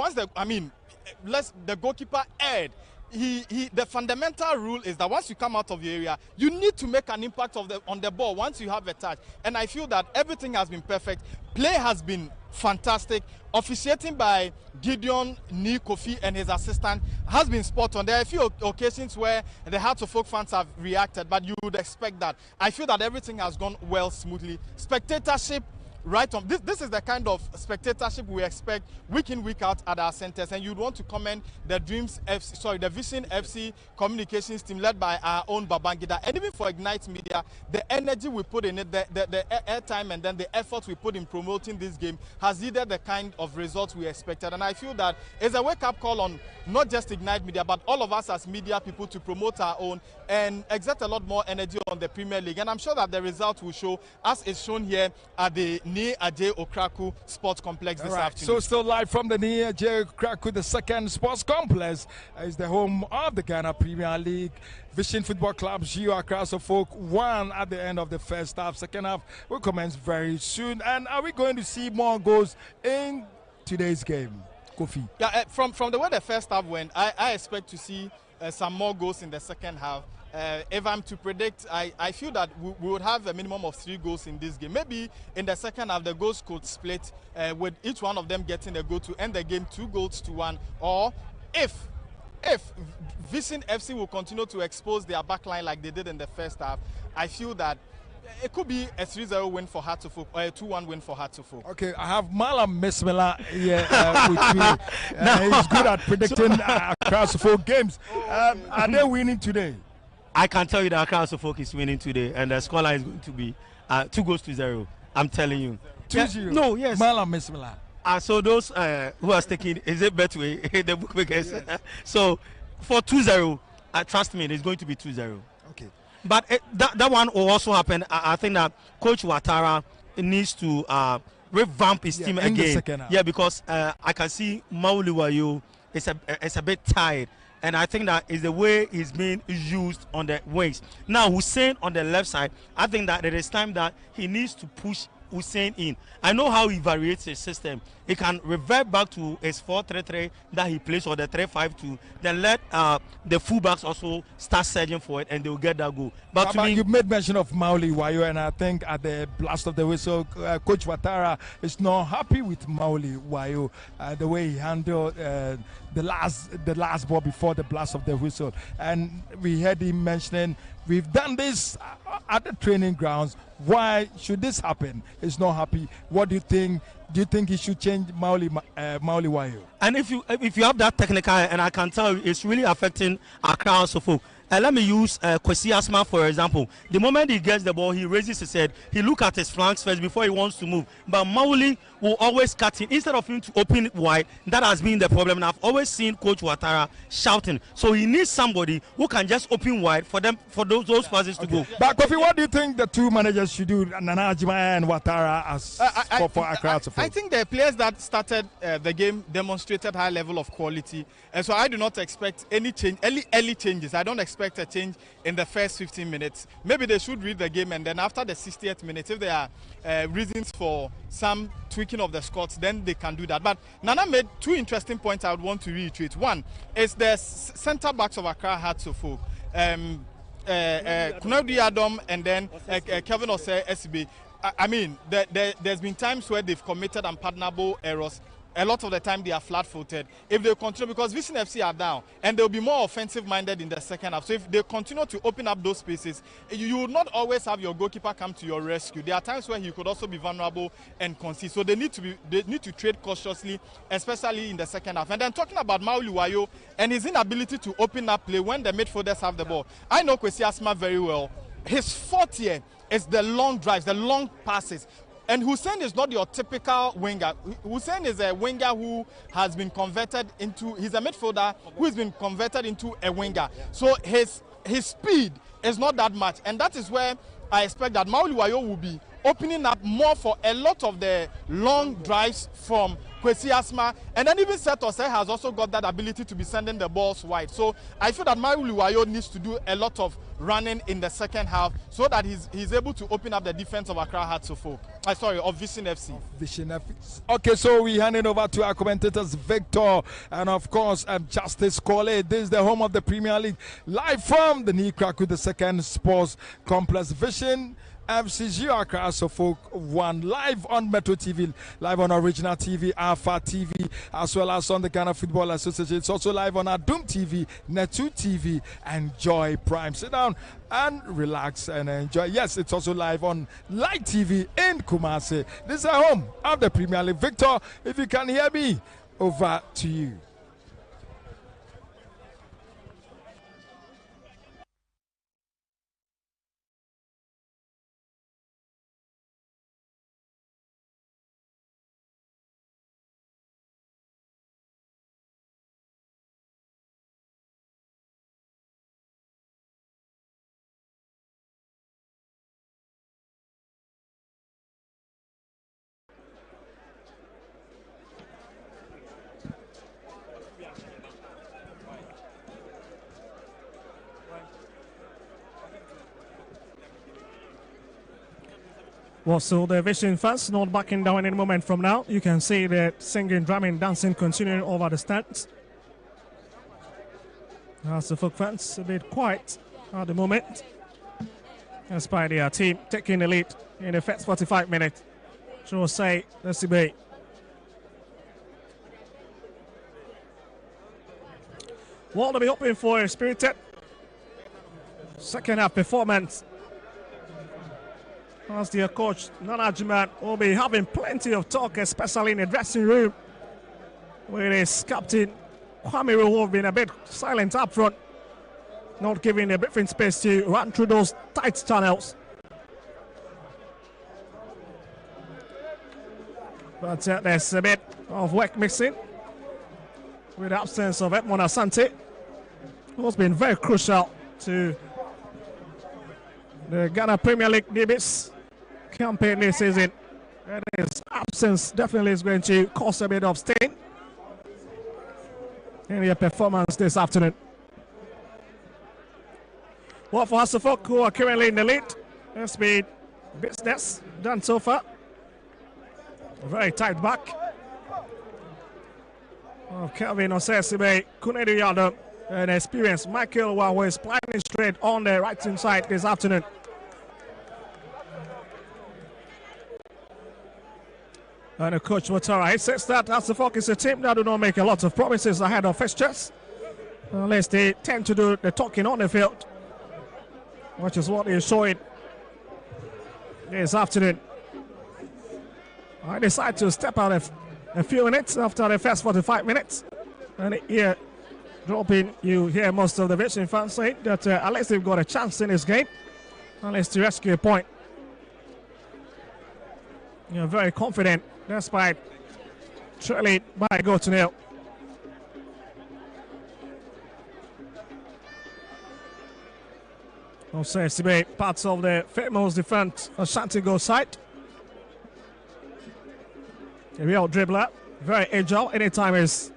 The goalkeeper erred. The fundamental rule is that once you come out of your area, you need to make an impact on the ball once you have a touch. And I feel that everything has been perfect. Play has been fantastic. Officiating by Gideon Ni Kofi and his assistant has been spot on. There are a few occasions where the Hearts of Oak fans have reacted, but you would expect that. I feel that everything has gone well smoothly. Spectatorship, right on. This is the kind of spectatorship we expect week in, week out at our centers, and you'd want to commend the the Vision FC communications team led by our own Babangida, and even for Ignite Media, the energy we put in it, the airtime, and then the effort we put in promoting this game has yielded the kind of results we expected. And I feel that it's a wake-up call on not just Ignite Media, but all of us as media people to promote our own and exert a lot more energy on the Premier League. And I'm sure that the result will show, as is shown here at the Ni Ajay Okraku Sports Complex this afternoon. So still live from the Ni Ajay Okraku, the second sports complex, is the home of the Ghana Premier League. Vision Football Club, Gio Accra Folk won at the end of the first half. Second half will commence very soon. And are we going to see more goals in today's game? Kofi? Yeah, from the way the first half went, I expect to see some more goals in the second half. If I'm to predict, I feel that we would have a minimum of 3 goals in this game. Maybe in the second half, the goals could split with each one of them getting a goal to end the game 2-1. Or if Vision FC will continue to expose their backline like they did in the first half, I feel that it could be a 3-0 win for Hartlepool or a 2-1 win for Hartlepool. Okay, I have Malam Mismela here with me. He's good at predicting across the 4 games. Are they winning today? I can tell you that Accra Suffolk is winning today, and the scoreline is going to be 2-0. I'm telling you. 2-0. No, yes. Malam Mismela. So those who are taking, is it Betway, the bookmakers? Yes. So for 2-0, trust me, it's going to be 2-0. Okay. But that one will also happen. I think that Coach Ouattara needs to revamp his team again. Yeah, because I can see Mauli Wayo is a bit tired. And I think that is the way he's being used on the wings. Now, Hussein on the left side, I think that there is time that he needs to push Hussein in. I know how he variates his system. He can revert back to his 4-3-3 that he plays, or the 3-5-2. Then let the fullbacks also start surging for it, and they will get that goal. But to me, you made mention of Mauli Wayo, and I think at the blast of the whistle, Coach Ouattara is not happy with Mauli Wayo, the way he handled the last ball before the blast of the whistle. And we heard him mentioning, we've done this at the training grounds. Why should this happen? He's not happy. What do you think? Do you think he should change Mauli Wayo? And if you have that technical, and I can tell you, it's really affecting Accra Suffolk. Let me use Kwesi Asma for example. The moment he gets the ball, he raises his head. He looks at his flanks first before he wants to move. But Mauli will always cut in. Instead of him to open it wide, that has been the problem. And I've always seen Coach Ouattara shouting. So he needs somebody who can just open wide for those passes to go. But Kofi, what do you think the 2 managers should do, Nana Ajimaya and Ouattara, as for Accra Suffolk? I think the players that started the game demonstrated high level of quality. And so I do not expect any change, early changes. I don't expect a change in the first 15 minutes. Maybe they should read the game, and then after the 60th minute, if there are reasons for some tweaking of the scores, then they can do that. But Nana made 2 interesting points I would want to reiterate. One is the centre backs of Accra Hartlepool, Kunadu Adam and then Kevin Osei SB. I mean, there's been times where they've committed unpardonable errors. A lot of the time they are flat-footed. If they continue, because Vision FC are down, and they'll be more offensive-minded in the second half. So if they continue to open up those spaces, you will not always have your goalkeeper come to your rescue. There are times where he could also be vulnerable and concede. So they need to trade cautiously, especially in the second half. And then talking about Mauli Wayo and his inability to open up play when the midfielders have the ball. I know Kwesi Asma very well. His forte here is the long drives, the long passes. And Hussein is not your typical winger. Hussein is a winger who has been converted into, he's a midfielder who has been converted into a winger. So his speed is not that much. And that is where I expect that Mauli Wayo will be opening up more for a lot of the long drives from Kwesi Asma. And then even Setose has also got that ability to be sending the balls wide. So I feel that Mauli Wayo needs to do a lot of running in the second half so that he's able to open up the defense of Accra Hartlepool. Of Vision FC. Vision FC. Okay, so we hand it over to our commentators, Victor, and of course, Justice Kole. This is the home of the Premier League, live from the Nikraku, the second sports complex. Vision FCG Accra Suffolk 1 live on Metro TV, live on Original TV, Alpha TV, as well as on the Ghana Football Association. It's also live on Adum TV, Netu TV, and Joy Prime. Sit down and relax and enjoy. Yes, it's also live on Light TV in Kumasi. This is our home of the Premier League. Victor, if you can hear me, over to you. Well, so the Vision fans not backing down any moment from now. You can see the singing, drumming, dancing continuing over the stands. As the folk fans a bit quiet at the moment, despite their team taking the lead in the first 45 minutes. So say, let's see. What to be hoping for a spirited second half performance. As their coach, Nana Jiman, will be having plenty of talk, especially in the dressing room, with his captain, Kwame Ruho, have been a bit silent up front, not giving a briefing space to run through those tight channels. But there's a bit of work missing with the absence of Edmond Asante, who's been very crucial to the Ghana Premier League DBs campaign this season. And his absence definitely is going to cause a bit of stain in their performance this afternoon. Well, for Hasselhoff, who are currently in the lead, it's been business done so far. Very tight back. Kelvin Osesibe, Kunedu Yadam, and experienced Michael Wawa is playing straight on the right hand side this afternoon. And the coach Watara, he says that Hasselhoff is a team that do not make a lot of promises ahead of fixtures, unless they tend to do the talking on the field, which is what he's showing this afternoon. I decided to step out a few minutes after the first 45 minutes, and here dropping, you hear most of the Vision fans saying that unless they've got a chance in this game, unless to rescue a point, you're very confident despite trailing by a goal to nil. Also, parts of the famous defense Ashanti goal side. A real dribbler, very agile, anytime is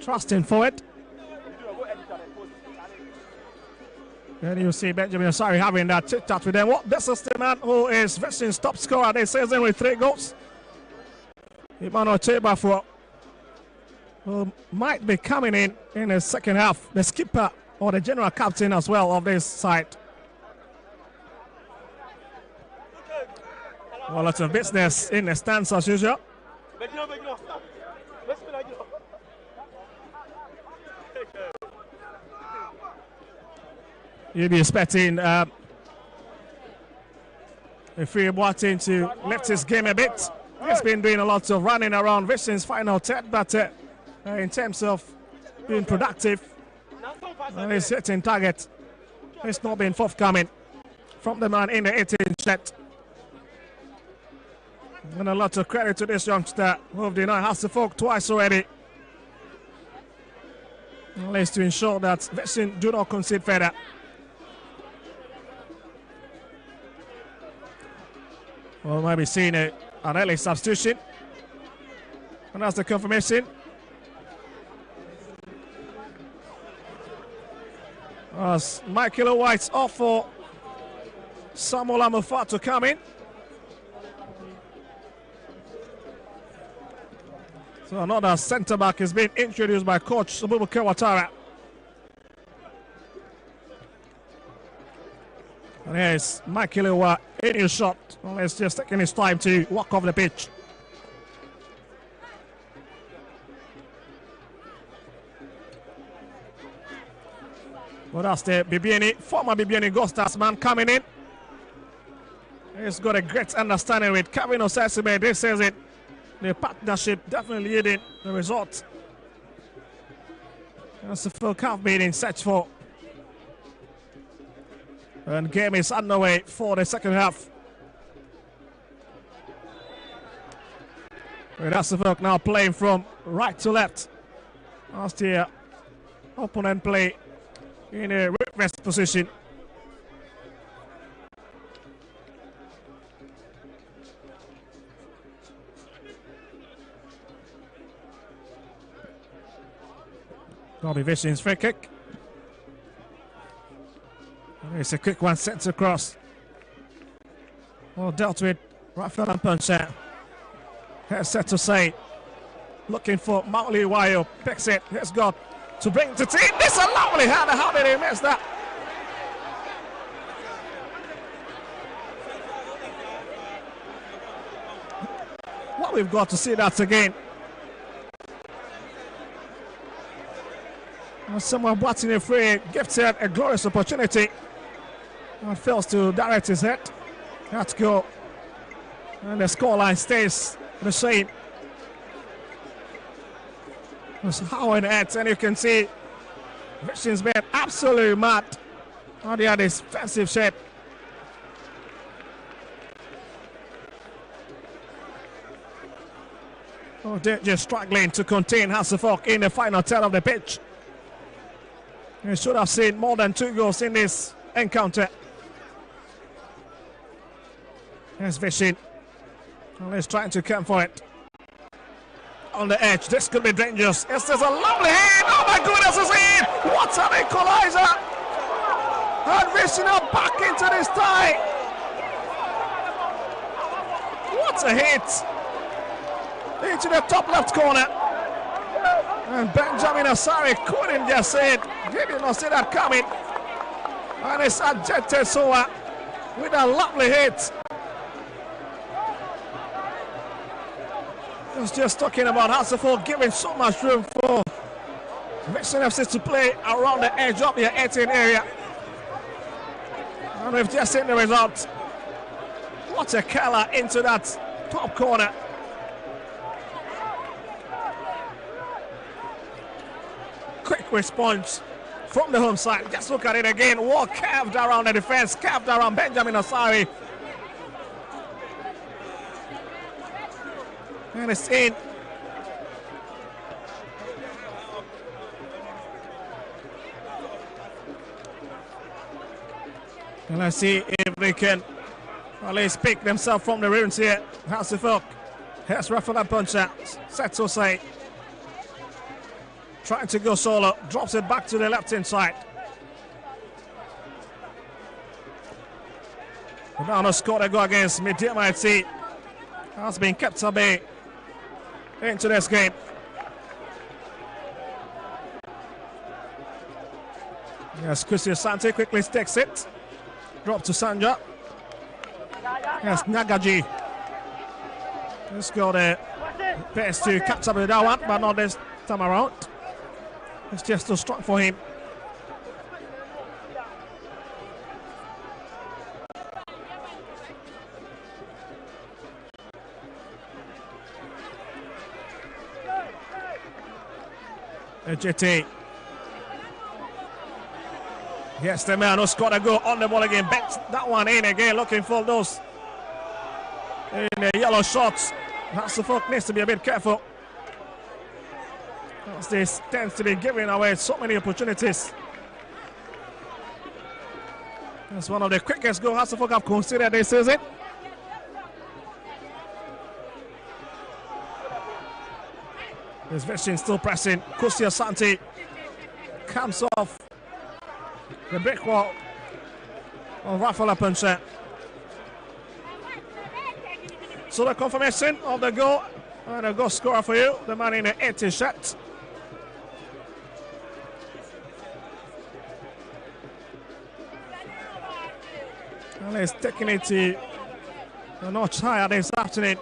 trusting forward. And you see Benjamin Asari having that chit chat with them. Well, this is the man who is Vision's top scorer this season with 3 goals. Emmanuel Chebafo, who might be coming in the second half, the skipper or the general captain as well of this side. Well, lots of business in the stands as usual. You'll be expecting Efiri Boateng to lift his game a bit. He's been doing a lot of running around Vision's final third, but in terms of being productive, he's hitting target. It's not been forthcoming from the man in the 18 shirt. And a lot of credit to this youngster who denied Hasselhoff twice already. At least to ensure that Vision do not concede further. Well, maybe seeing an early substitution. And that's the confirmation. As Michael White's off for Samuel Amufat to come in. So another centre-back is being introduced by coach Abubakar Watara. And here's Michael Ewa in his shot. Well, he's just taking his time to walk off the pitch. Well, that's the Bibiani, former Bibiani Ghosters man coming in. He's got a great understanding with Kevin Osesibe this season. The partnership definitely yielding the result. That's the full half being in search for. And game is underway for the second half. And that's the full now playing from right to left. As the opponent play in a rest position. Bobby Vision's free kick. And it's a quick one sent across. Well dealt with Right foot and punch there. Here's set to say. Looking for Mauli Wayo. Picks it. Here's got to bring to team. This is a lovely hand. How did he miss that? Well, we've got to see that again. Someone batting a free, gifted a glorious opportunity. And fails to direct his head. Let's go. And the scoreline stays the same. It's Howard heads, and you can see Vision's been absolutely mad on the other defensive shape. Oh, they're just struggling to contain Hasselhoff in the final third of the pitch. You should have seen more than 2 goals in this encounter. Here's Vision. Well, he's trying to come for it. On the edge, this could be dangerous. Yes, there's a lovely hit. Oh my goodness, it's in! What an equalizer! And Vision back into this tie. What a hit! Into the top left corner. And Benjamin Asari couldn't just say it. He did not see that coming. And it's Ajete Soa with a lovely hit. I was just talking about Hasselhoff giving so much room for Vision FC to play around the edge of the 18 area. And we've just seen the result. What a color into that top corner. Quick response from the home side. Just look at it again. Wall curved around the defense, curved around Benjamin Asari. And it's in. And let's see if they can at least pick themselves from the ruins here. Hasselhoff. Here's Rafael Puncher. Setso say. Trying to go solo. Drops it back to the left-hand side. Ronaldo scored a goal against Midyama FC. Has been kept at bay into this game. Yes, Christian Sante quickly takes it. Drop to Sanja. Yes, Nagaji. He's got a pace to catch up with that one, but not this time around. It's just too strong for him. JT. Yes, the man who scored a goal on the ball again. Bets that one in again, looking for those in the yellow shorts. Hasselhoff needs to be a bit careful. As this tends to be giving away so many opportunities. That's one of the quickest goals Hasselhoff have considered this season. This Vision still pressing. Kusia Santi comes off the brick wall of Rafael Puncher. So the confirmation of the goal and a goal scorer for you, the man in the 80 shot. And he's taking it to a notch higher this afternoon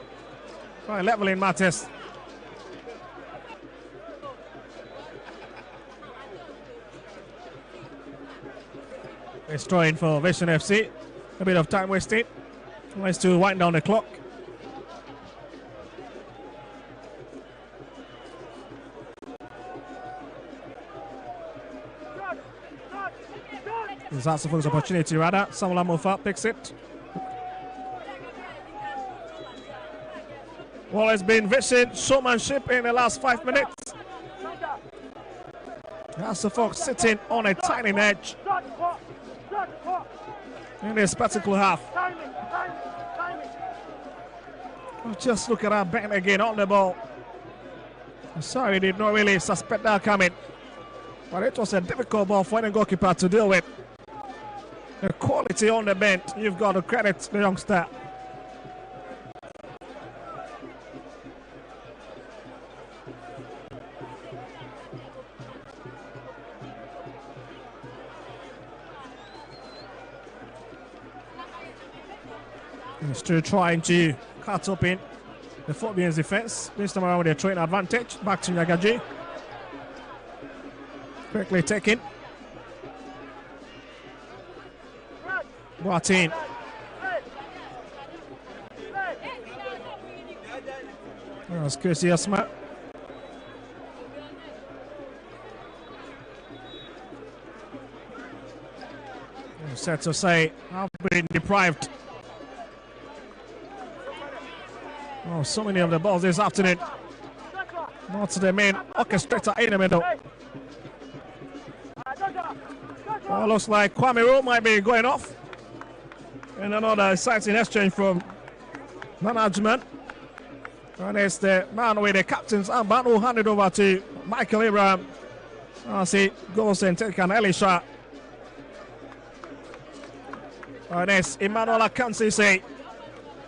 by leveling matters. It's throwing for Vision FC. A bit of time wasted. Nice to wind down the clock. It's Hasselhoff's opportunity rather. Samuel Mofa picks it. Well, it's been Vision showmanship in the last 5 minutes. Hasselhoff sitting on a tiny edge in this particular half. Just look at that bang again on the ball. Sorry, did not really suspect that coming. But it was a difficult ball for any goalkeeper to deal with. The quality on the bench, you've got to credit the youngster. He's still trying to cut up in the Phobbians defense. This time around with a train advantage. Back to Nyagaji. Quickly taken. Brought in. That's Chrissy Asma. Sad to say, I've been deprived of so many of the balls this afternoon. Not the main orchestrator in the middle. Well, looks like Kwame Rowe might be going off. And another exciting exchange from management. And it's the man with the captain's armband who handed over to Michael Abraham. As he goes and takes an early shot. And it's Emmanuel Akansi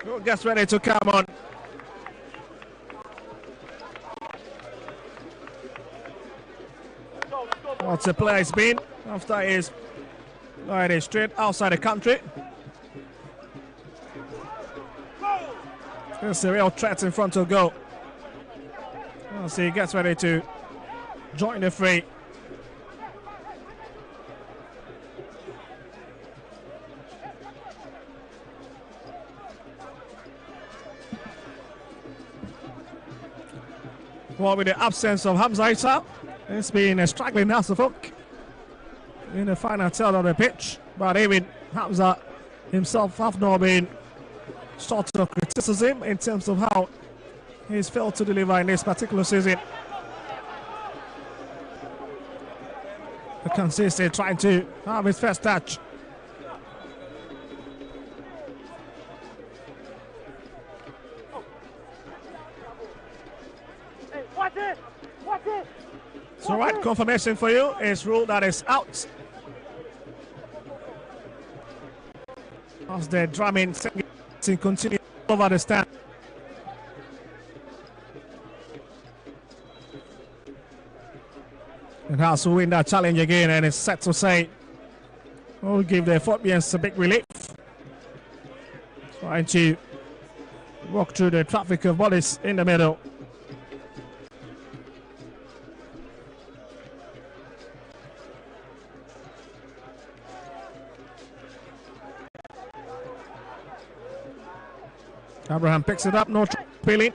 who gets ready to come on. What's the player has been after his straight outside the country. There's a real threat in front of goal. As he gets ready to join the fray. Well, with the absence of Hamza Issa, it's been a struggling Hasselhoek in the final third of the pitch. But even Hamza himself have not been sort of criticism in terms of how he's failed to deliver in this particular season. The consistent trying to have his first touch. So right, confirmation for you is ruled that is out. As the drumming continues over the stand. And has to win that challenge again, and it's set to say we'll give the Phobbians a big relief. Trying to walk through the traffic of bodies in the middle. Abraham picks it up, no feeling.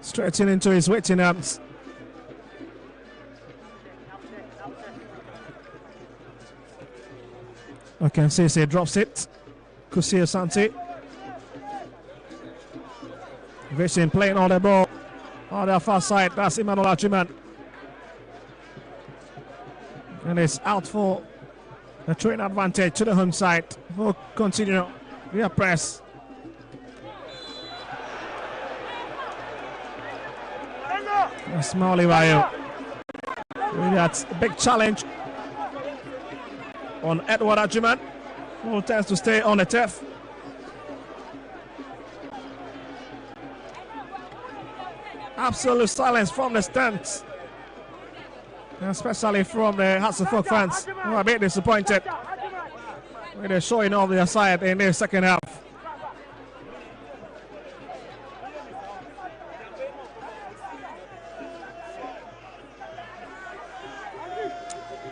Stretching into his waiting arms. Okansese drops it. Kusia Santi. Vision playing on the ball. On the far side, that's Emmanuel Achiman. And it's out for a train advantage to the home side. We'll continue via press. Smalley Vayo with that big challenge on Edward Ajiman, who tends to stay on the turf. Absolute silence from the stands, especially from the Hasselhoek fans, who are a bit disappointed with the showing of their side in the second half.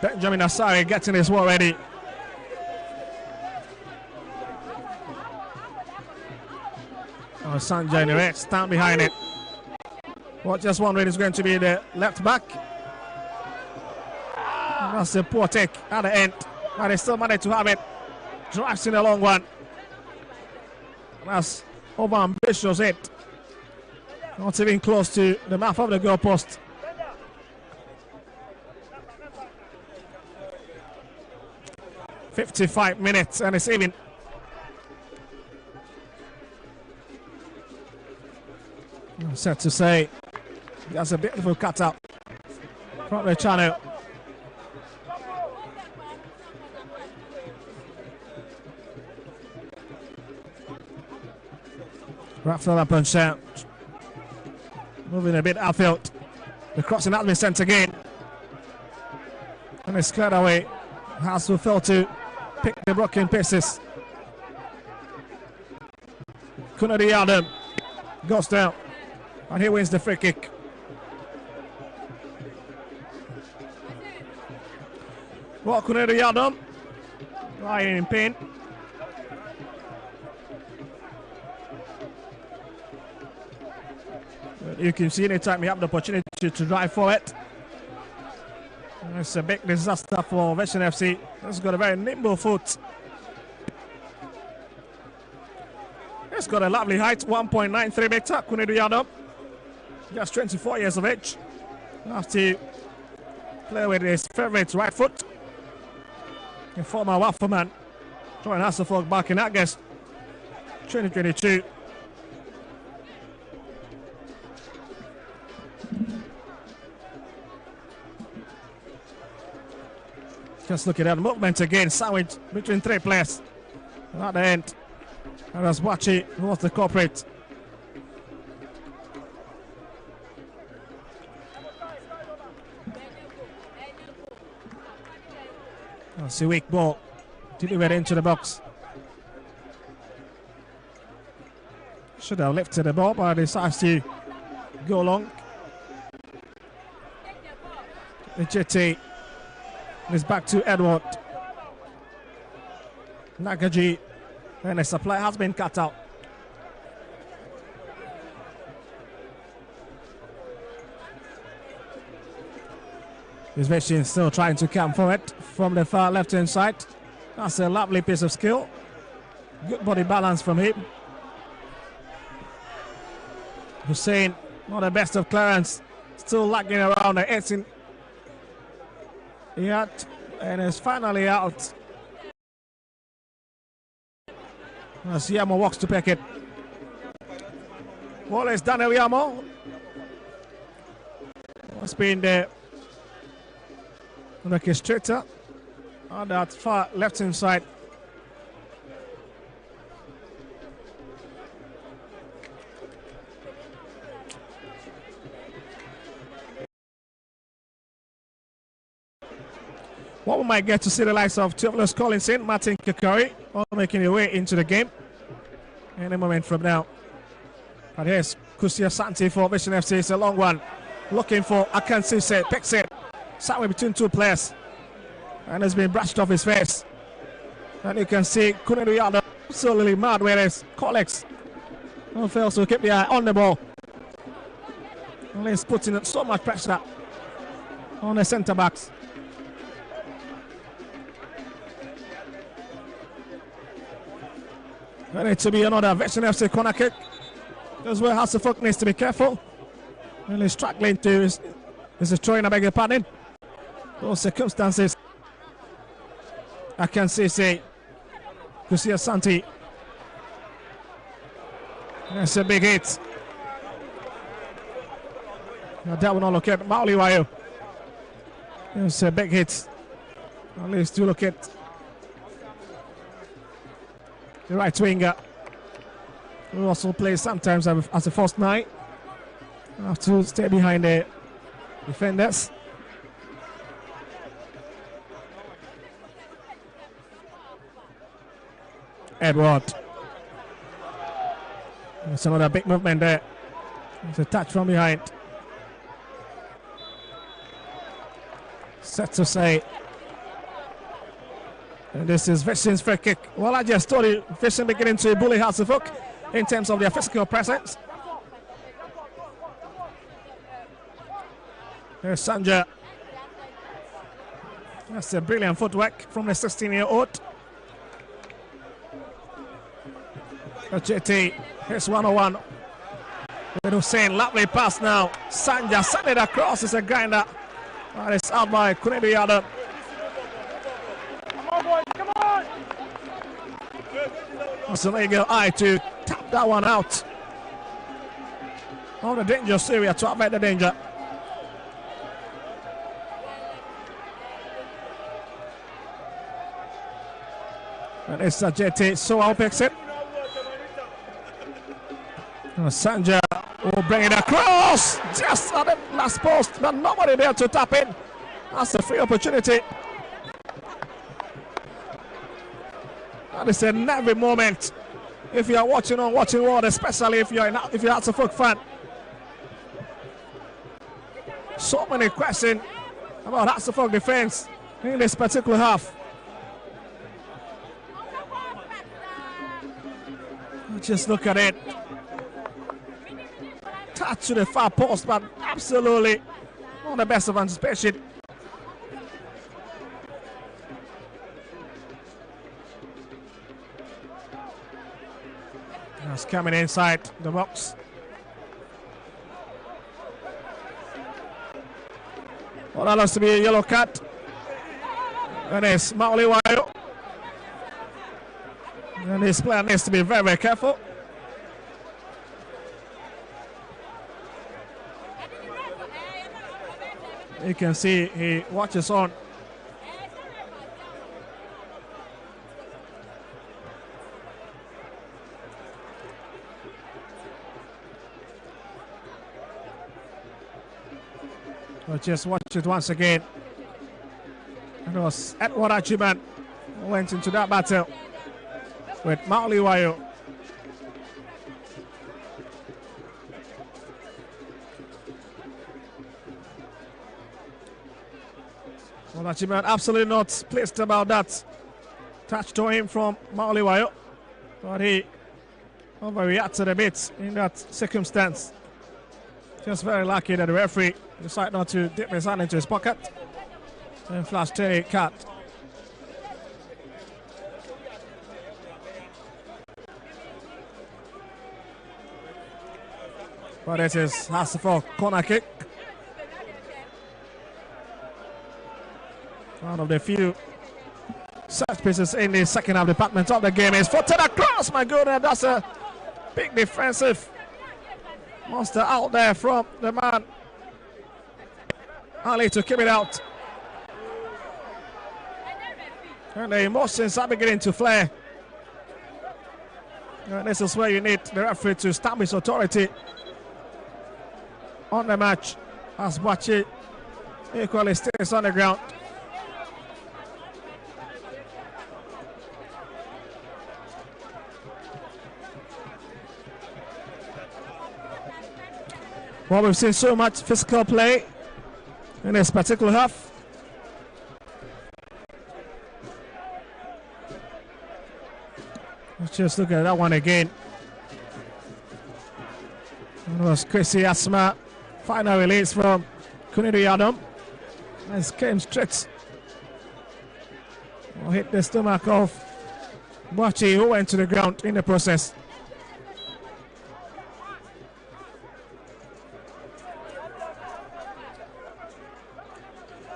Benjamin Asari getting his work ready. Oh, Sanjay Nere stand behind it. Well, just wondering is going to be the left back. And that's a poor take at the end. But they still managed to have it. Drives in a long one. That's over ambitious hit. Not even close to the mouth of the goal post. "55 minutes and it's even." Sad to say, that's a beautiful cutout from the channel. Wrapped up and shout. Moving a bit outfield. The crossing has been sent again. And it's cleared away. Has to fail to pick the broken pieces. Kunadi Adam goes down. And he wins the free kick. Well, Kunadi Adam lying in pain. You can see anytime you have the opportunity to drive for it. It's a big disaster for Vision FC. It's got a very nimble foot. It's got a lovely height, 1.93 meter. Kunidi Yadam, just 24 years of age. Has to play with his favorite right foot. A former Waffle man, joined Hasselhoff back in August 2022. Just look at that movement again, sandwich between three players. And at the end, that was Bachi who was the culprit. That's a weak ball. Delivered into the box. Should have lifted the ball, but decides to go long. The JT is back to Edward. Nagaji, and the supply has been cut out. This Vision still trying to come for it from the far left hand side. That's a lovely piece of skill. Good body balance from him. Hussein, not the best of clearance. Still lagging around the 18 yard, and is finally out. As Yamo walks to pick it. Well, it's Daniel Yamo. What's been the orchestrator on that far left hand side. What we might get to see the likes of Theophilus Collinson, Martin Kakari, all making their way into the game any moment from now. But here's Kusia Santi for Vision FC. It's a long one. Looking for Akansise, picks it. Somewhere between two players. And it's been brushed off his face. And you can see Kunedu Yada absolutely mad, whereas colleagues fails to keep the eye on the ball. And he's putting so much pressure on the centre backs. There needs to be another Vision FC corner kick. As well, Hasselhoff needs to be careful. And he's struggling to is throwing, I beg your pardon. Those circumstances. I can see Kusia Santi. That's a big hit. Now that will not look at Mauli Wayo. It's a big hit. At least to look at the right winger, who also plays sometimes as a first nine. Have to stay behind the defenders. Edward. There's another big movement there. It's a touch from behind. Set to say. And this is Vision's free kick. Well, I just told you, Vision beginning to bully Hasselhoff in terms of their physical presence. There's Sanja. That's a brilliant footwork from the 16-year-old. JT, here's 101. With Hussein, lovely pass now. Sanja sent it across, it's a grinder. And it's out by Kunedu Yada. Come on! That's an eagle eye to tap that one out on the dangerous area to avoid the danger. And it's a JT, so I'll picks it. Sanja will bring it across just at the last post, but nobody there to tap in. That's a free opportunity. That is an every moment if you are watching on Watching World, especially if you're a folk fan. So many questions about Hatsufok defense in this particular half. Just look at it. Touch to the far post, but absolutely on the best of anticipation. That's coming inside the box. Well, that looks to be a yellow card. And it's Mauliwayo. And this player needs to be very, very careful. You can see he watches on. We'll just watch it once again. And it was Edward Achiman who went into that battle with Mauliwayo. Well, Achiman absolutely not pleased about that touch to him from Mauliwayo, but he overreacted a bit in that circumstance. Just very lucky that the referee decided not to dip his hand into his pocket and flashed a card. But it has for corner kick. One of the few set pieces in the second half department of the game is footed across. My goodness, that's a big defensive monster out there from the man Ali to keep it out. And the emotions are beginning to flare. And this is where you need the referee to establish authority on the match as Bachi equally stays on the ground. Well, we've seen so much physical play in this particular half. Let's just look at that one again. It was Chrissy Asma. Final release from Kunidu Adam. As came straight. Hit the stomach of Bachi, who went to the ground in the process.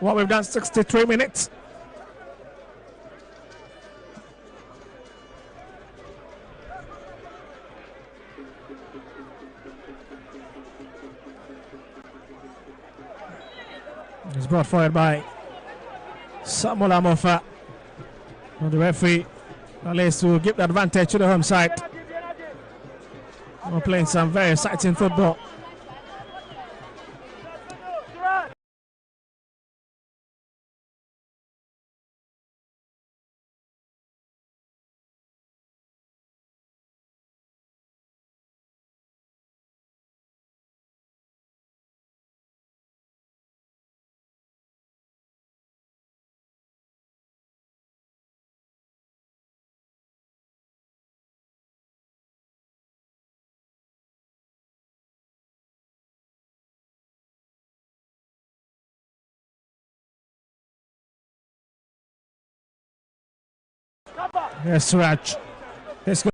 Well, we've done 63 minutes. It's brought forward by Samuel Amofa. And the referee allows to give the advantage to the home side. We're playing some very exciting football. Yes, Raj. Let's go.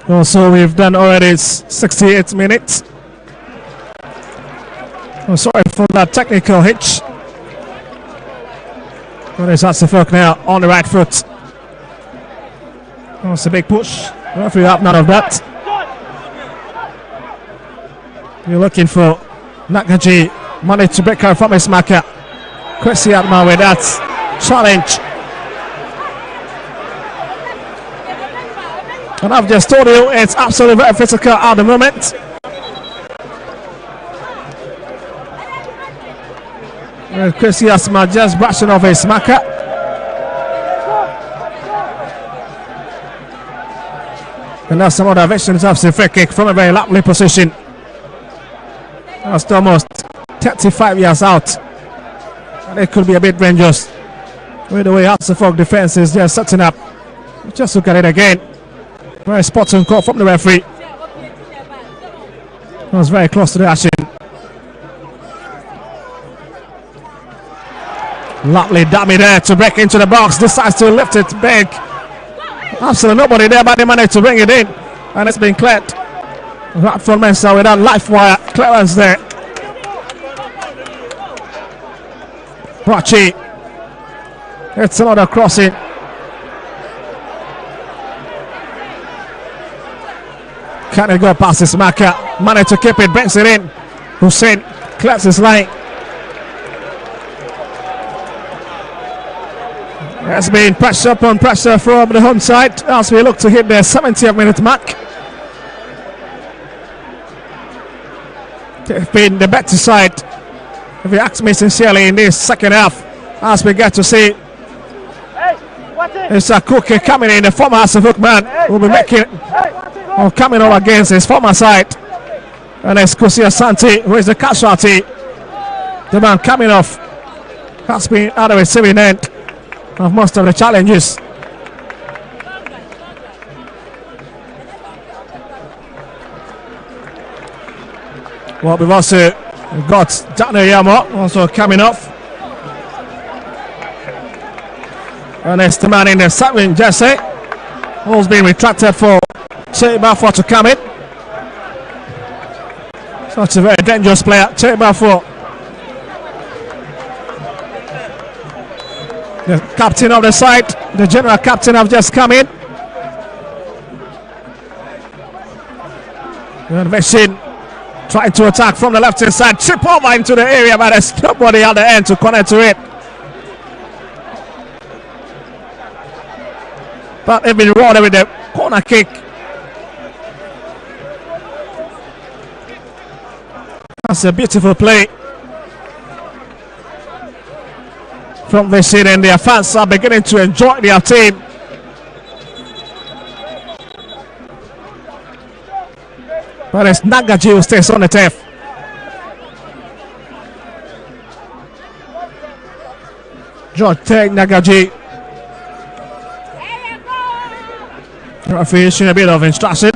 Also, we've done already 68 minutes. Oh, sorry for that technical hitch. But it's Hatzefolk now on the right foot. Oh, it's a big push. Referee up, none of that. You're looking for Nagaji. Managed to break her from his marker. Kwesi Atma with that challenge. And I've just told you it's absolutely very physical at the moment. Kwesi Atma just brushing off his marker. And that's some other visions of the free kick from a very lovely position. That's almost 35 yards out. And it could be a bit dangerous. With the way Hatzefolk defense is just setting up. Just look at it again. Very spot on call from the referee. It was very close to the action. Lovely dummy there to break into the box. Decides to lift it big. Absolutely nobody there, but they managed to bring it in. And it's been cleared. Right from Mensa with that live wire clearance there. Brachi. It's another crossing. Can it go past his marker? Managed to keep it, brings it in. Hussein clears his line. There's been pressure upon pressure from the home side as we look to hit the 70th minute mark. They've been the better side, if you ask me sincerely, in this second half, as we get to see it's a cookie coming in. The former Hatzefolk man will be making or coming up against his former side, and it's Kwesi Asante who is the casualty. The man coming off has been at the receiving end of most of the challenges. Well, we've also got Daniel Yamo also coming off. And it's the man in the 7 jersey who's been retracted for Che Bafo to come in. Such a very dangerous player, Che Bafo. The captain of the side, the general captain, have just come in. And Veshin trying to attack from the left hand side, chip over into the area, but there's nobody at the end to connect to it. But they've been rewarded with the corner kick. That's a beautiful play from Veshin, and their fans are beginning to enjoy their team. But it's Nagaji who stays on the turf. George take Nagaji. Referee issuing a bit of instruction.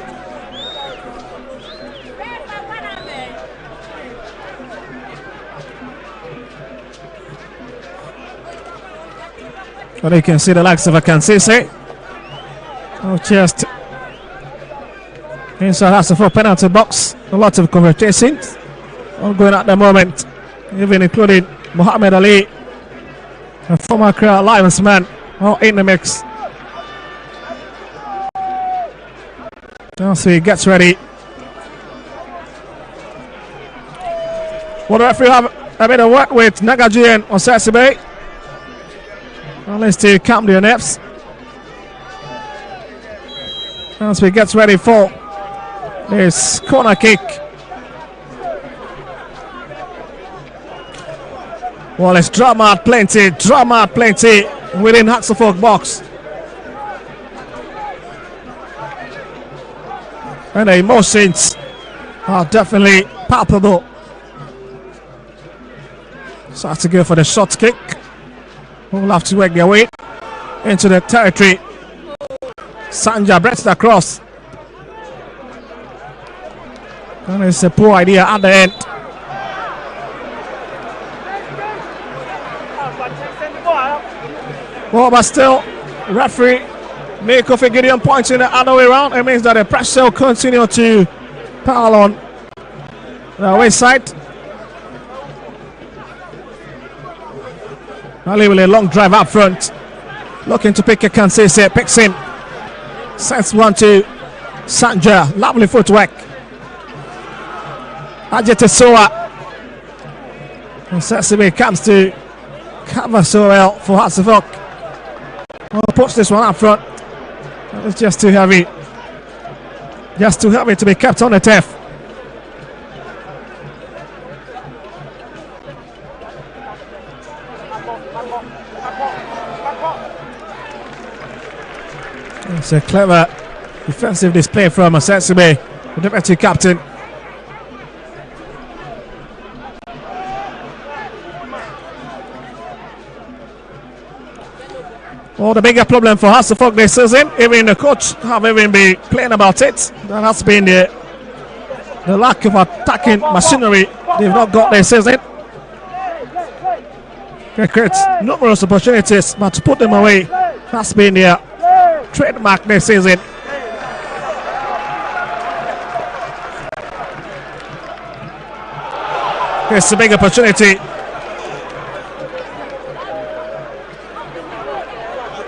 But you can see the likes of a Kansisi. Oh, just inside Hatzefolk penalty box. A lot of conversations ongoing at the moment, even including Muhammad Ali, a former Accra Lions man, all in the mix. So he gets ready. Well, the referee have a bit of work with Nagaji and Osasibe. Let's to calm their nerves as we get ready for this corner kick. Well, it's drama plenty within Hatzefolk box. And the emotions are definitely palpable. So I have to go for the short kick. We'll have to work their way into the territory. Sanja breaks it across. And it's a poor idea at the end. Well, but still, referee Nico Gideon pointing the other way around. It means that the pressure will continue to pile on the away side. Ali with a long drive up front. Looking to pick a Kansese. Picks him. Sends one to Sanja. Lovely footwork. Ajete Soa. And Sesame comes to cover so well for Hatsefok. Oh, puts this one up front. It's just too heavy. Just too heavy to be kept on the turf. It's a clever defensive display from Sesame, the deputy captain. Well, the bigger problem for Hatsefok this season, even the coach have even been playing about it. That has been the lack of attacking machinery they've not got this season. They create numerous opportunities, but to put them away has been their trademark this season. It's a big opportunity.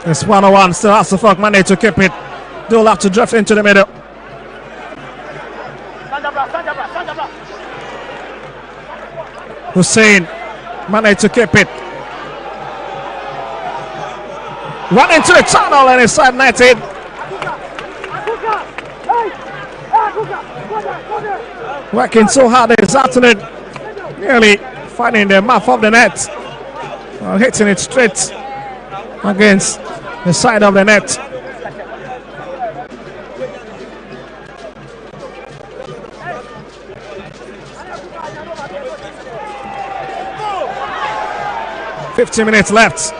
It's 1-on-1, still has to fuck Monday to keep it. They'll have to drift into the middle. Hussein, Monday to keep it. Run into the tunnel and it's side netted. Working so hard this afternoon. Nearly finding the mouth of the net. Hitting it straight against the side of the net. $15 minutes left.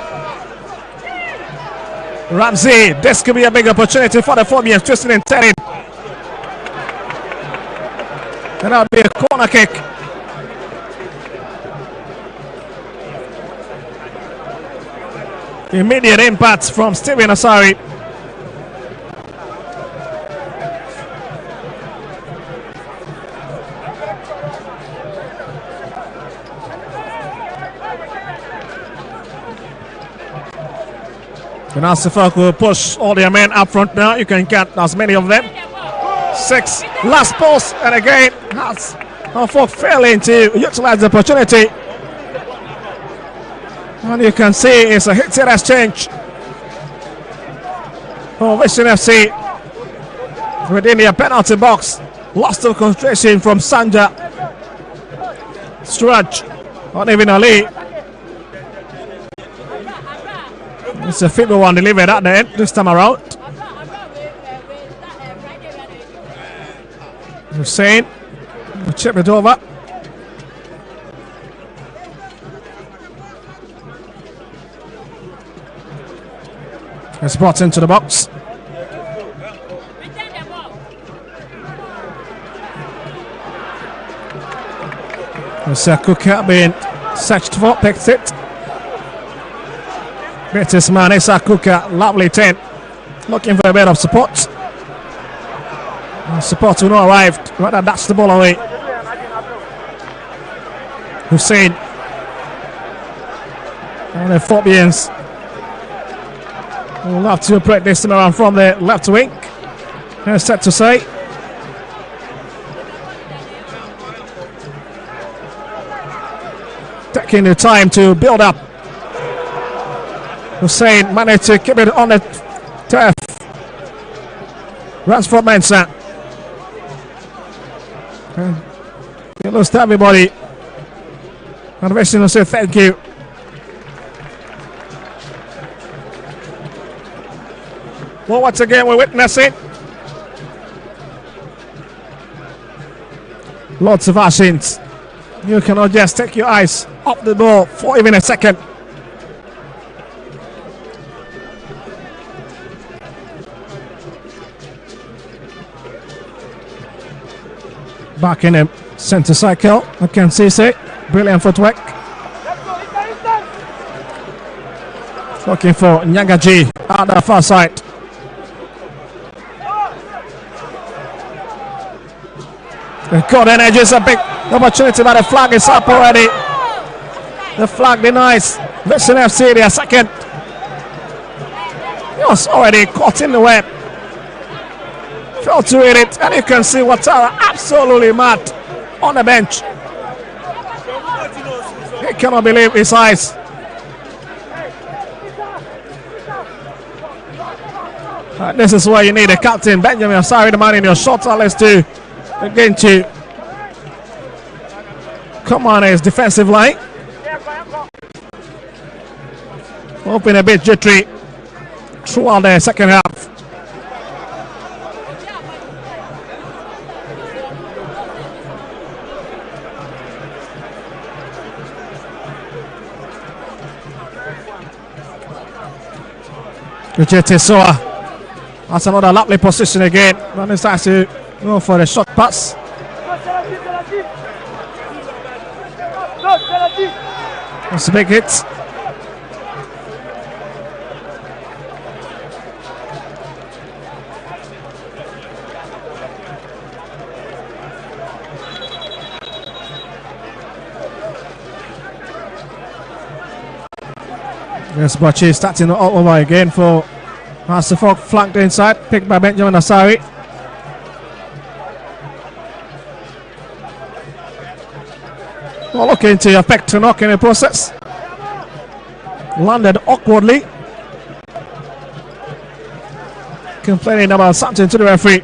Ramsey, this could be a big opportunity for the Phobians, twisting and turning. And that'll be a corner kick. Immediate impact from Steven Asari. And Hatsefok will push all their men up front now. You can get as many of them. 6, last post, and again Hatsefok failing to utilize the opportunity. And you can see it's a hit exchange for Vision FC within their penalty box. Lost of concentration from Sanja. Stretch, not even Ali. It's a feeble one delivered at the end this time around. Hussein will chip it over. It's brought into the box. Kuka being searched for, picked it. Greatest man, Issa Kuka, lovely 10. Looking for a bit of support. Support will not arrive. Rather, that's the ball away. Hussein. And the Phobians will have to operate this time around from the left wing. It's set to say. Taking the time to build up. Hussein managed to keep it on the turf. Runs for Mensah. He lost everybody. And Vision will say thank you. Well, once again, we're witnessing lots of actions. You cannot just take your eyes off the ball for even a second. Back in the center cycle, I can see it. Brilliant footwork. Looking for Nyagaji at the far side. The good energy is a big opportunity, but the flag is up already. The flag denies Vixen FC their second. He was already caught in the web. Failed to hit it, and you can see Watara absolutely mad on the bench. He cannot believe his eyes. This is where you need a captain, Benjamin Asari, the man in your short list to again to come on his defensive line. Open a bit jittery throughout the second half. Tesoa. That's another lovely position again. One decides to go for the short pass. That's a big hit. Yes, Bachi starting all over again for Hasselhoff, flanked inside, picked by Benjamin Asari. Well, looking to affect to knock in the process. Landed awkwardly. Complaining about something to the referee.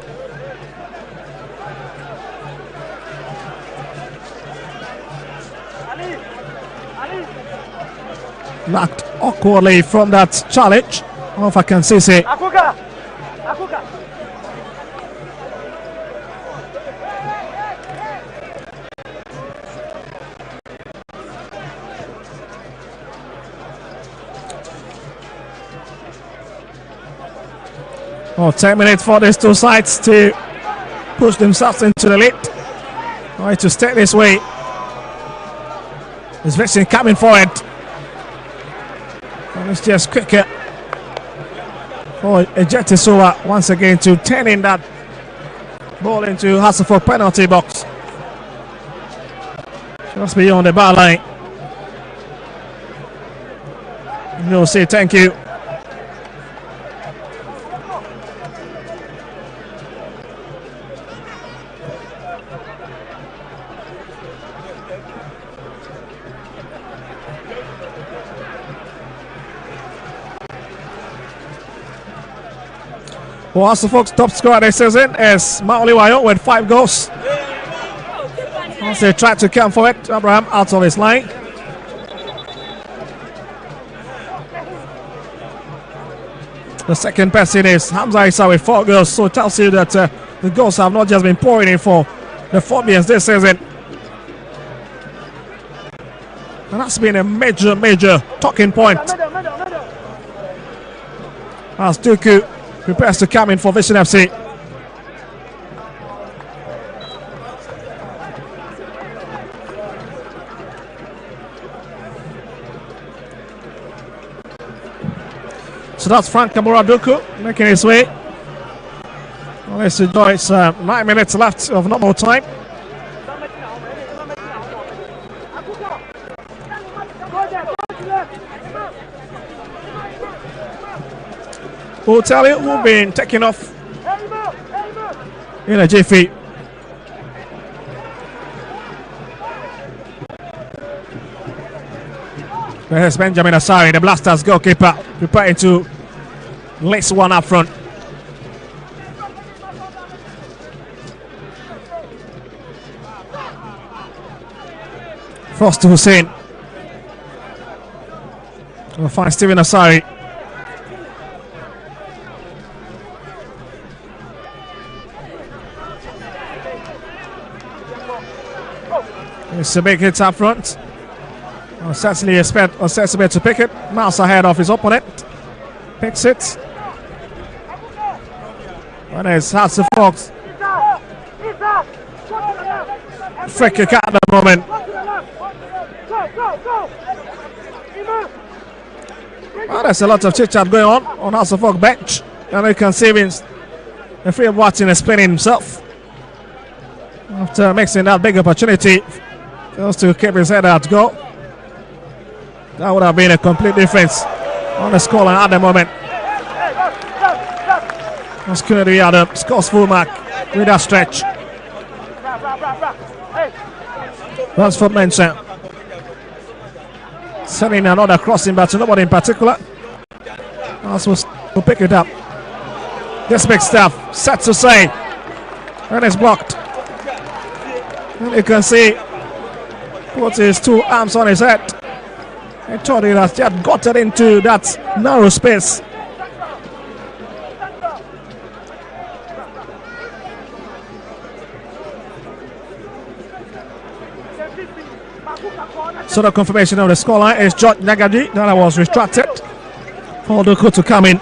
Knocked awkwardly from that challenge. I don't know if I can see it. Oh, 10 minutes for these two sides to push themselves into the lead. Try to stay this way. Is Vixen coming forward? And it's just quicker for Ejetisova once again to turn in that ball into Hasselhoff penalty box. Just beyond the bar line. You'll say thank you. Well, Hasselhoff's top scorer this season is Mauliwayo with 5 goals. As they tried to come for it, Abraham out of his line. The second person is Hamza Issa with 4 goals, so it tells you that the goals have not just been pouring in for the Phobians this season. And that's been a major talking point. As Duku prepares to come in for Vision FC. So that's Frank Kamura Duku making his way. Well, let's enjoy it. 9 minutes left of normal time. We'll tell you who've been taking off in a jiffy. There's Benjamin Asari, the Blasters goalkeeper, preparing to lace one up front. Frost to Hussein. We'll find Stephen Asari. It's a big hit up front. Certainly expect Osesime to pick it. Miles ahead of his opponent. Picks it. And it's Hasselhoff. Free kick at the moment. Well, there's a lot of chit chat going on Hasselhoff bench. And you can see the free of Watson explaining himself. After mixing that big opportunity, fails to keep his head out goal. That would have been a complete difference on the scoreline at the moment. That's Kennedy Adam scores full mark with that stretch. That's for Mensa. Sending another crossing back to nobody in particular. Also will pick it up. This big stuff, set to say, and it's blocked. And you can see, puts his two arms on his head. I thought he has just gotten into that narrow space. So the confirmation of the scoreline is George Nagaji. That was restracted for Doko to come in.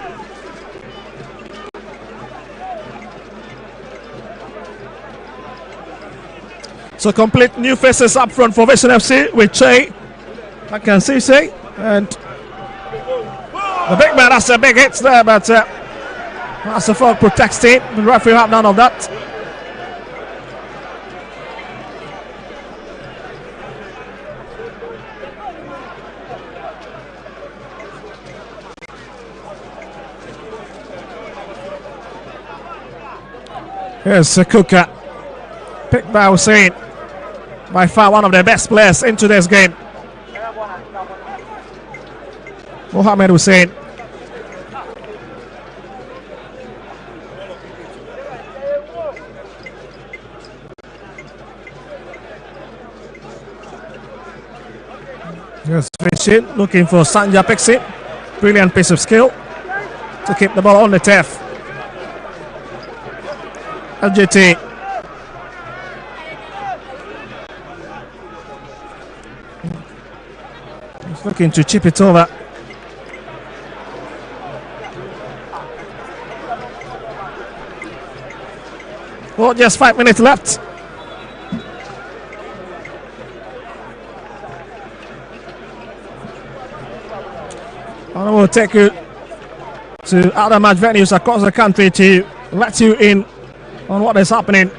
So complete new faces up front for Vision FC with Che, Say, and the big man has a big hits there, but that's the fault protects him. The referee have none of that. Here's Sakuka, picked by Hussein, by far one of the best players in today's game. Mohamed Hussein. Just fishing, looking for Sanja Pixie. Brilliant piece of skill to keep the ball on the turf. LGT. He's looking to chip it over. Well, just 5 minutes left. And we'll take you to other match venues across the country to let you in on what is happening.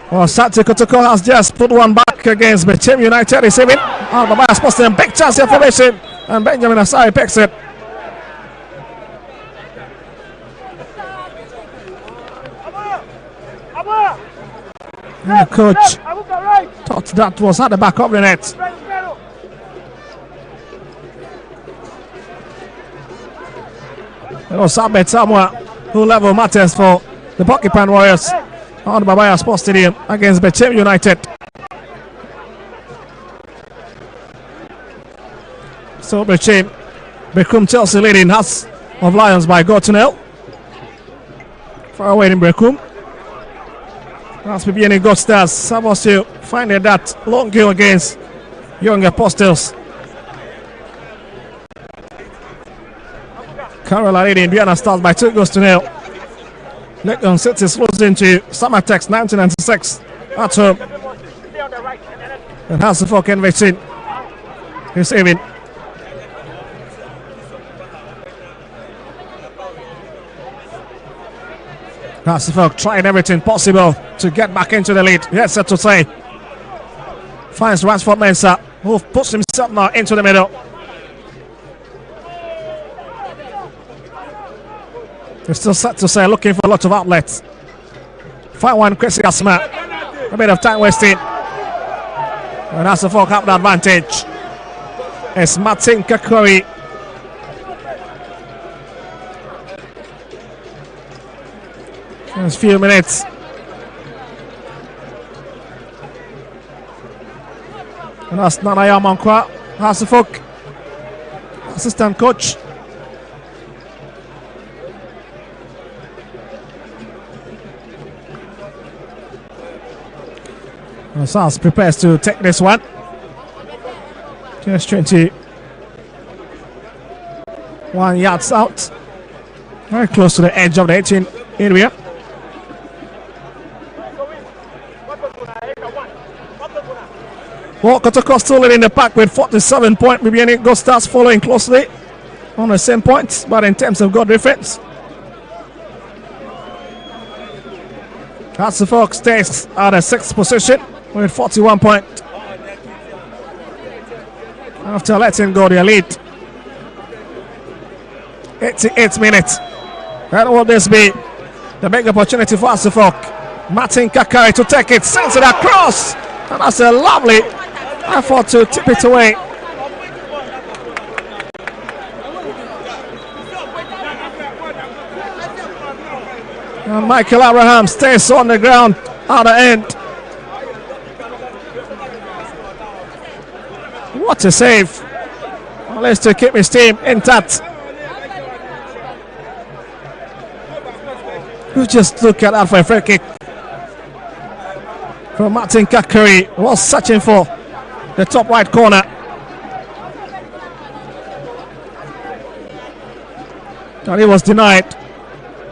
Well, Sati Kotoko has just put one back against Bechem United, receiving out the bias post, and big chance of formation, and Benjamin Asai picks it. And the coach thought that was at the back of the net. It was Sabet Samuel who level matters for the Porcupine Warriors on the Babaya Sports Stadium against Bechem United. So Bechem Becum Chelsea leading Hearts of Lions by goal to nil. Far away in Becum. That's beginning Gold Stars. Savosio finding that long kill against Young Apostles. Carola leading Vienna Stars by 2 goals to nil. Legon City is losing to Summertex 1996 at home. And has the fuck invasion. He's saving. That's the fuck trying everything possible to get back into the lead. Yes, set to say. Finds Ransford Mensah, who puts himself now into the middle. They're still set to say, looking for a lot of outlets. Find one, Chris Asma. A bit of time wasting. And that's the fuck up the advantage. It's Martin Kakori. There's a few minutes. And that's Nanaya Mankwa. That's the fuck. Assistant coach. And Sars prepares to take this one. Just 21 yards out. Very close to the edge of the 18 area. Well, Kotoko still in the pack with 47 points. Bibiani Gold Stars following closely on the same points, but in terms of goal difference, Hasselhoff stays at the 6th position with 41 points. After letting go their lead. 88 minutes. That will this be the big opportunity for Hasselhoff. Martin Kakari to take it, sends it across. And that's a lovely effort to tip it away. And Michael Abraham stays on the ground at the end. What a save. At least to keep his team intact. You just look at that for a free kick from Martin Kakari. Was searching for the top right corner. And he was denied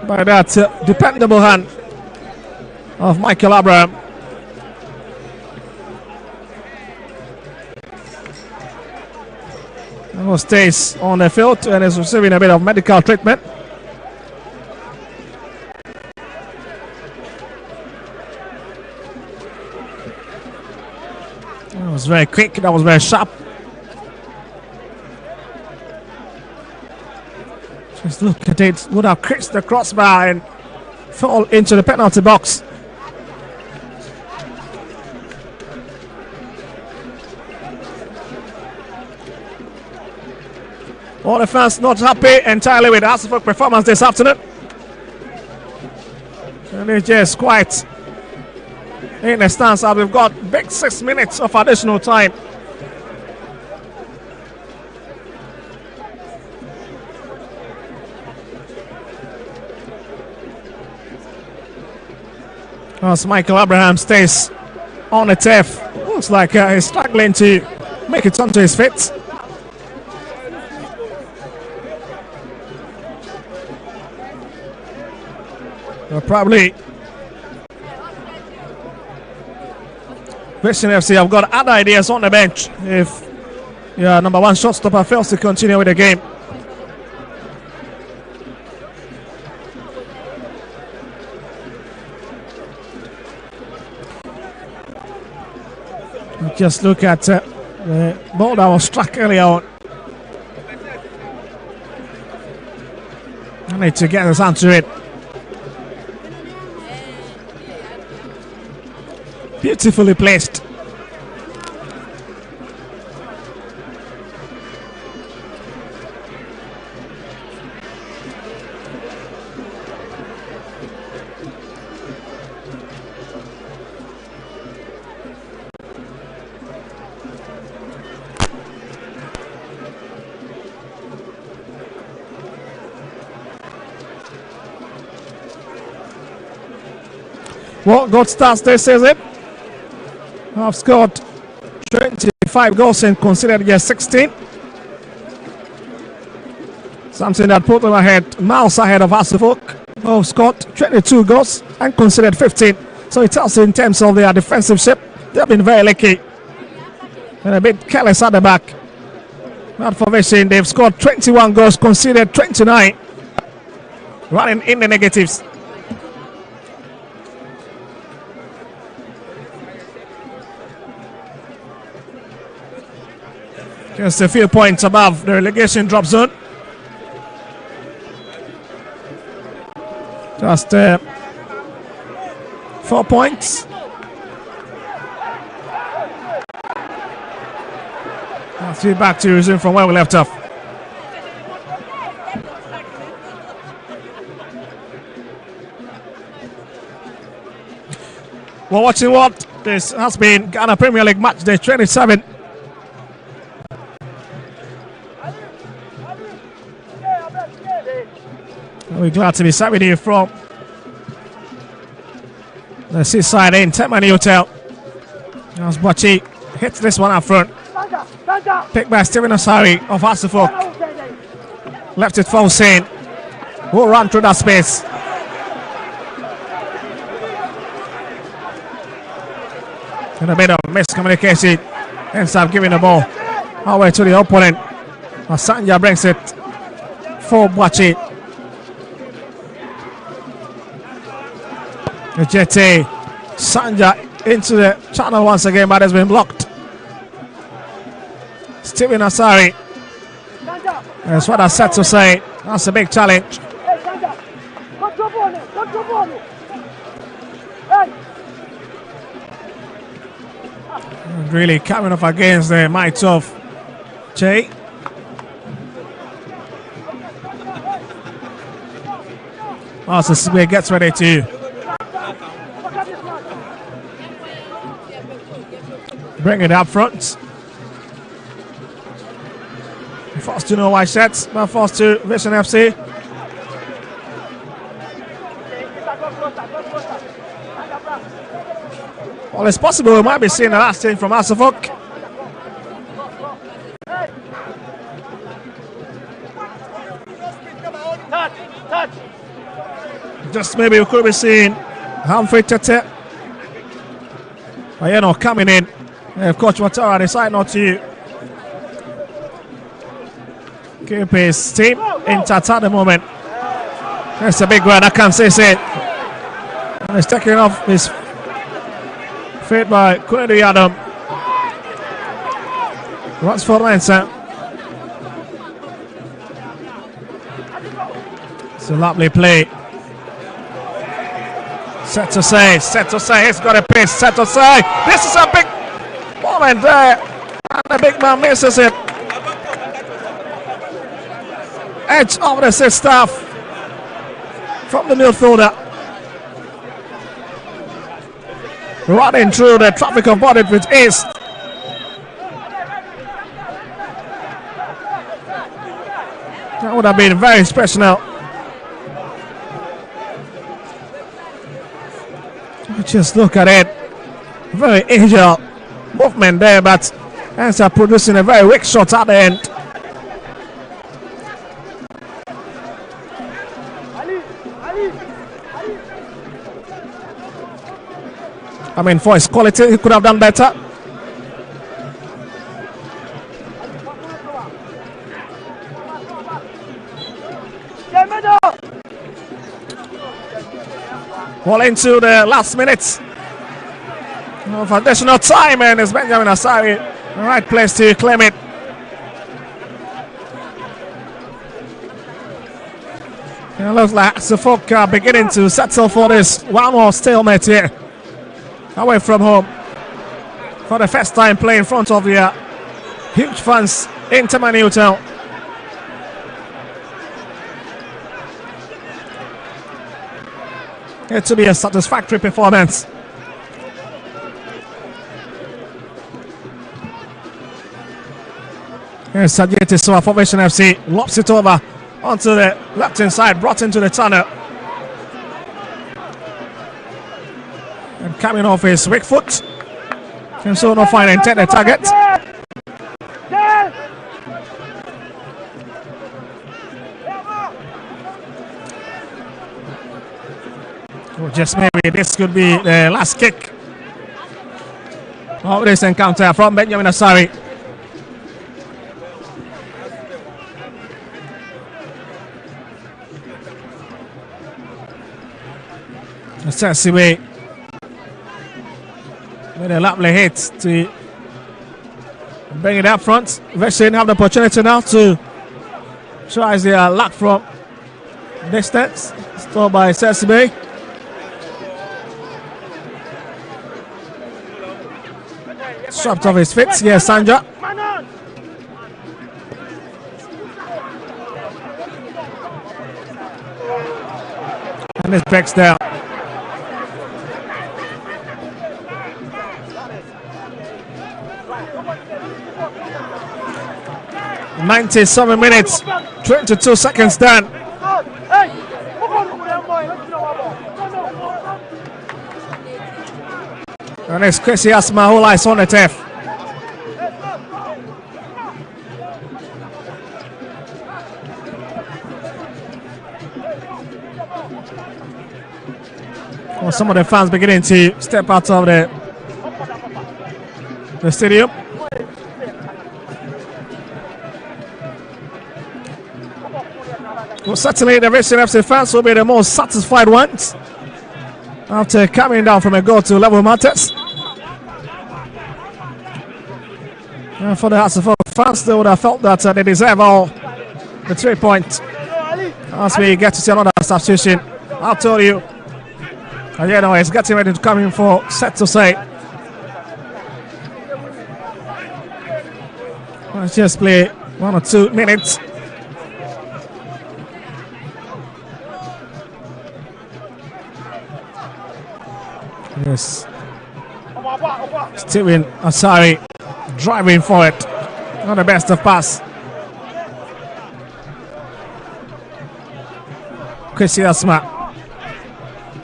by that dependable hand of Michael Abraham. He stays on the field and is receiving a bit of medical treatment. That was very quick, that was very sharp. Just look at it, would have crashed the crossbar and fall into the penalty box. All the fans not happy entirely with Hasselhoff performance this afternoon. And it's just quite in the stance as we've got big 6 minutes of additional time. As Michael Abraham stays on the turf, looks like he's struggling to make it onto his feet. Probably Christian FC have got other ideas on the bench if number one shotstopper fails to continue with the game. Just look at the ball that was struck earlier on. I need to get his hand to it. Beautifully placed. Well, good starts this season. Have scored 25 goals and conceded just 16. Something that put them ahead, miles ahead of Hasselhoff, who scored 22 goals and conceded 15. So it tells you in terms of their defensive shape, they've been very lucky and a bit careless at the back. That formation, they've scored 21 goals, conceded 29, running in the negatives. Just a few points above the relegation drop zone. Just 4 points. Let's be back to resume from where we left off. We're watching what this has been Ghana Premier League match day 27. We're glad to be sat with you from the Seaside Inn Temani Hotel. As Bachi hits this one up front. Picked by Stephen Osari of Hasselhoff. Left it for Hussein. Will run through that space. And a bit of miscommunication. Ends up giving the ball all the way to the opponent. Asanja brings it for Bachi. Jete Sanja into the channel once again, but has been blocked. Steven Asari. That's what I said to say. That's a big challenge. And really coming off against the might of Jay. Also, Sibwe gets ready to bring it up front. First to no white shirts, but first to Vision FC. Well, it's possible we might be seeing the last change from Asafok. Just maybe we could be seeing Humphrey Tete. But you know, coming in. Coach Watara decided not to keep his team intact at the moment. That's a big one, I can't say it. And he's taking off his feet by Kunedu Adam. What's for Mensa? It's a lovely play. Set to say, he's got a pace, set to say. This is a big moment there. And the big man misses it. Edge of the sixth staff from the midfielder. Running through the traffic of body with ace. That would have been very special now. Just look at it. Very agile movement there, but ends up producing a very weak shot at the end. I mean, for his quality, he could have done better. Well, into the last minutes of additional time, and it's Benjamin Asari, the right place to claim it. It looks like Suffolk are beginning to settle for this one more stalemate here. Away from home for the first time playing in front of the huge fans in Tammany Hotel. It to be a satisfactory performance. Here's Sajeti Soa for Vision FC, lops it over onto the left hand side, brought into the tunnel. And coming off his weak foot. Can so not find and take the target. Well, just maybe this could be the last kick of this encounter from Benjamin Asari. Sasiwe with a lovely hit to bring it up front. Vision have the opportunity now to try their luck from distance. Stopped by Sasiwe. Swapped off his feet. Yes, Sanja. And this breaks down. "97 minutes, 22 seconds done." And it's Kwesi Asma who lies on the turf. Well, some of the fans beginning to step out of the stadium. Well, certainly the Vision FC fans will be the most satisfied ones. after coming down from a goal to level matters. And for the Hasselhoff fans, they would have felt that they deserve all the 3 points. As we get to see another substitution, I'll tell you. And you know, he's getting ready to come in for set to say. Let's just play 1 or 2 minutes. Yes. Steven Asari driving for it. Not the best of pass. Chrissy Asma.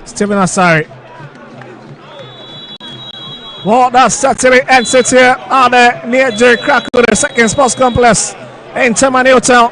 Steven Asari. Well, that's Saturday ends it here on the near J. Crack with the second sports complex in Taman Hotel.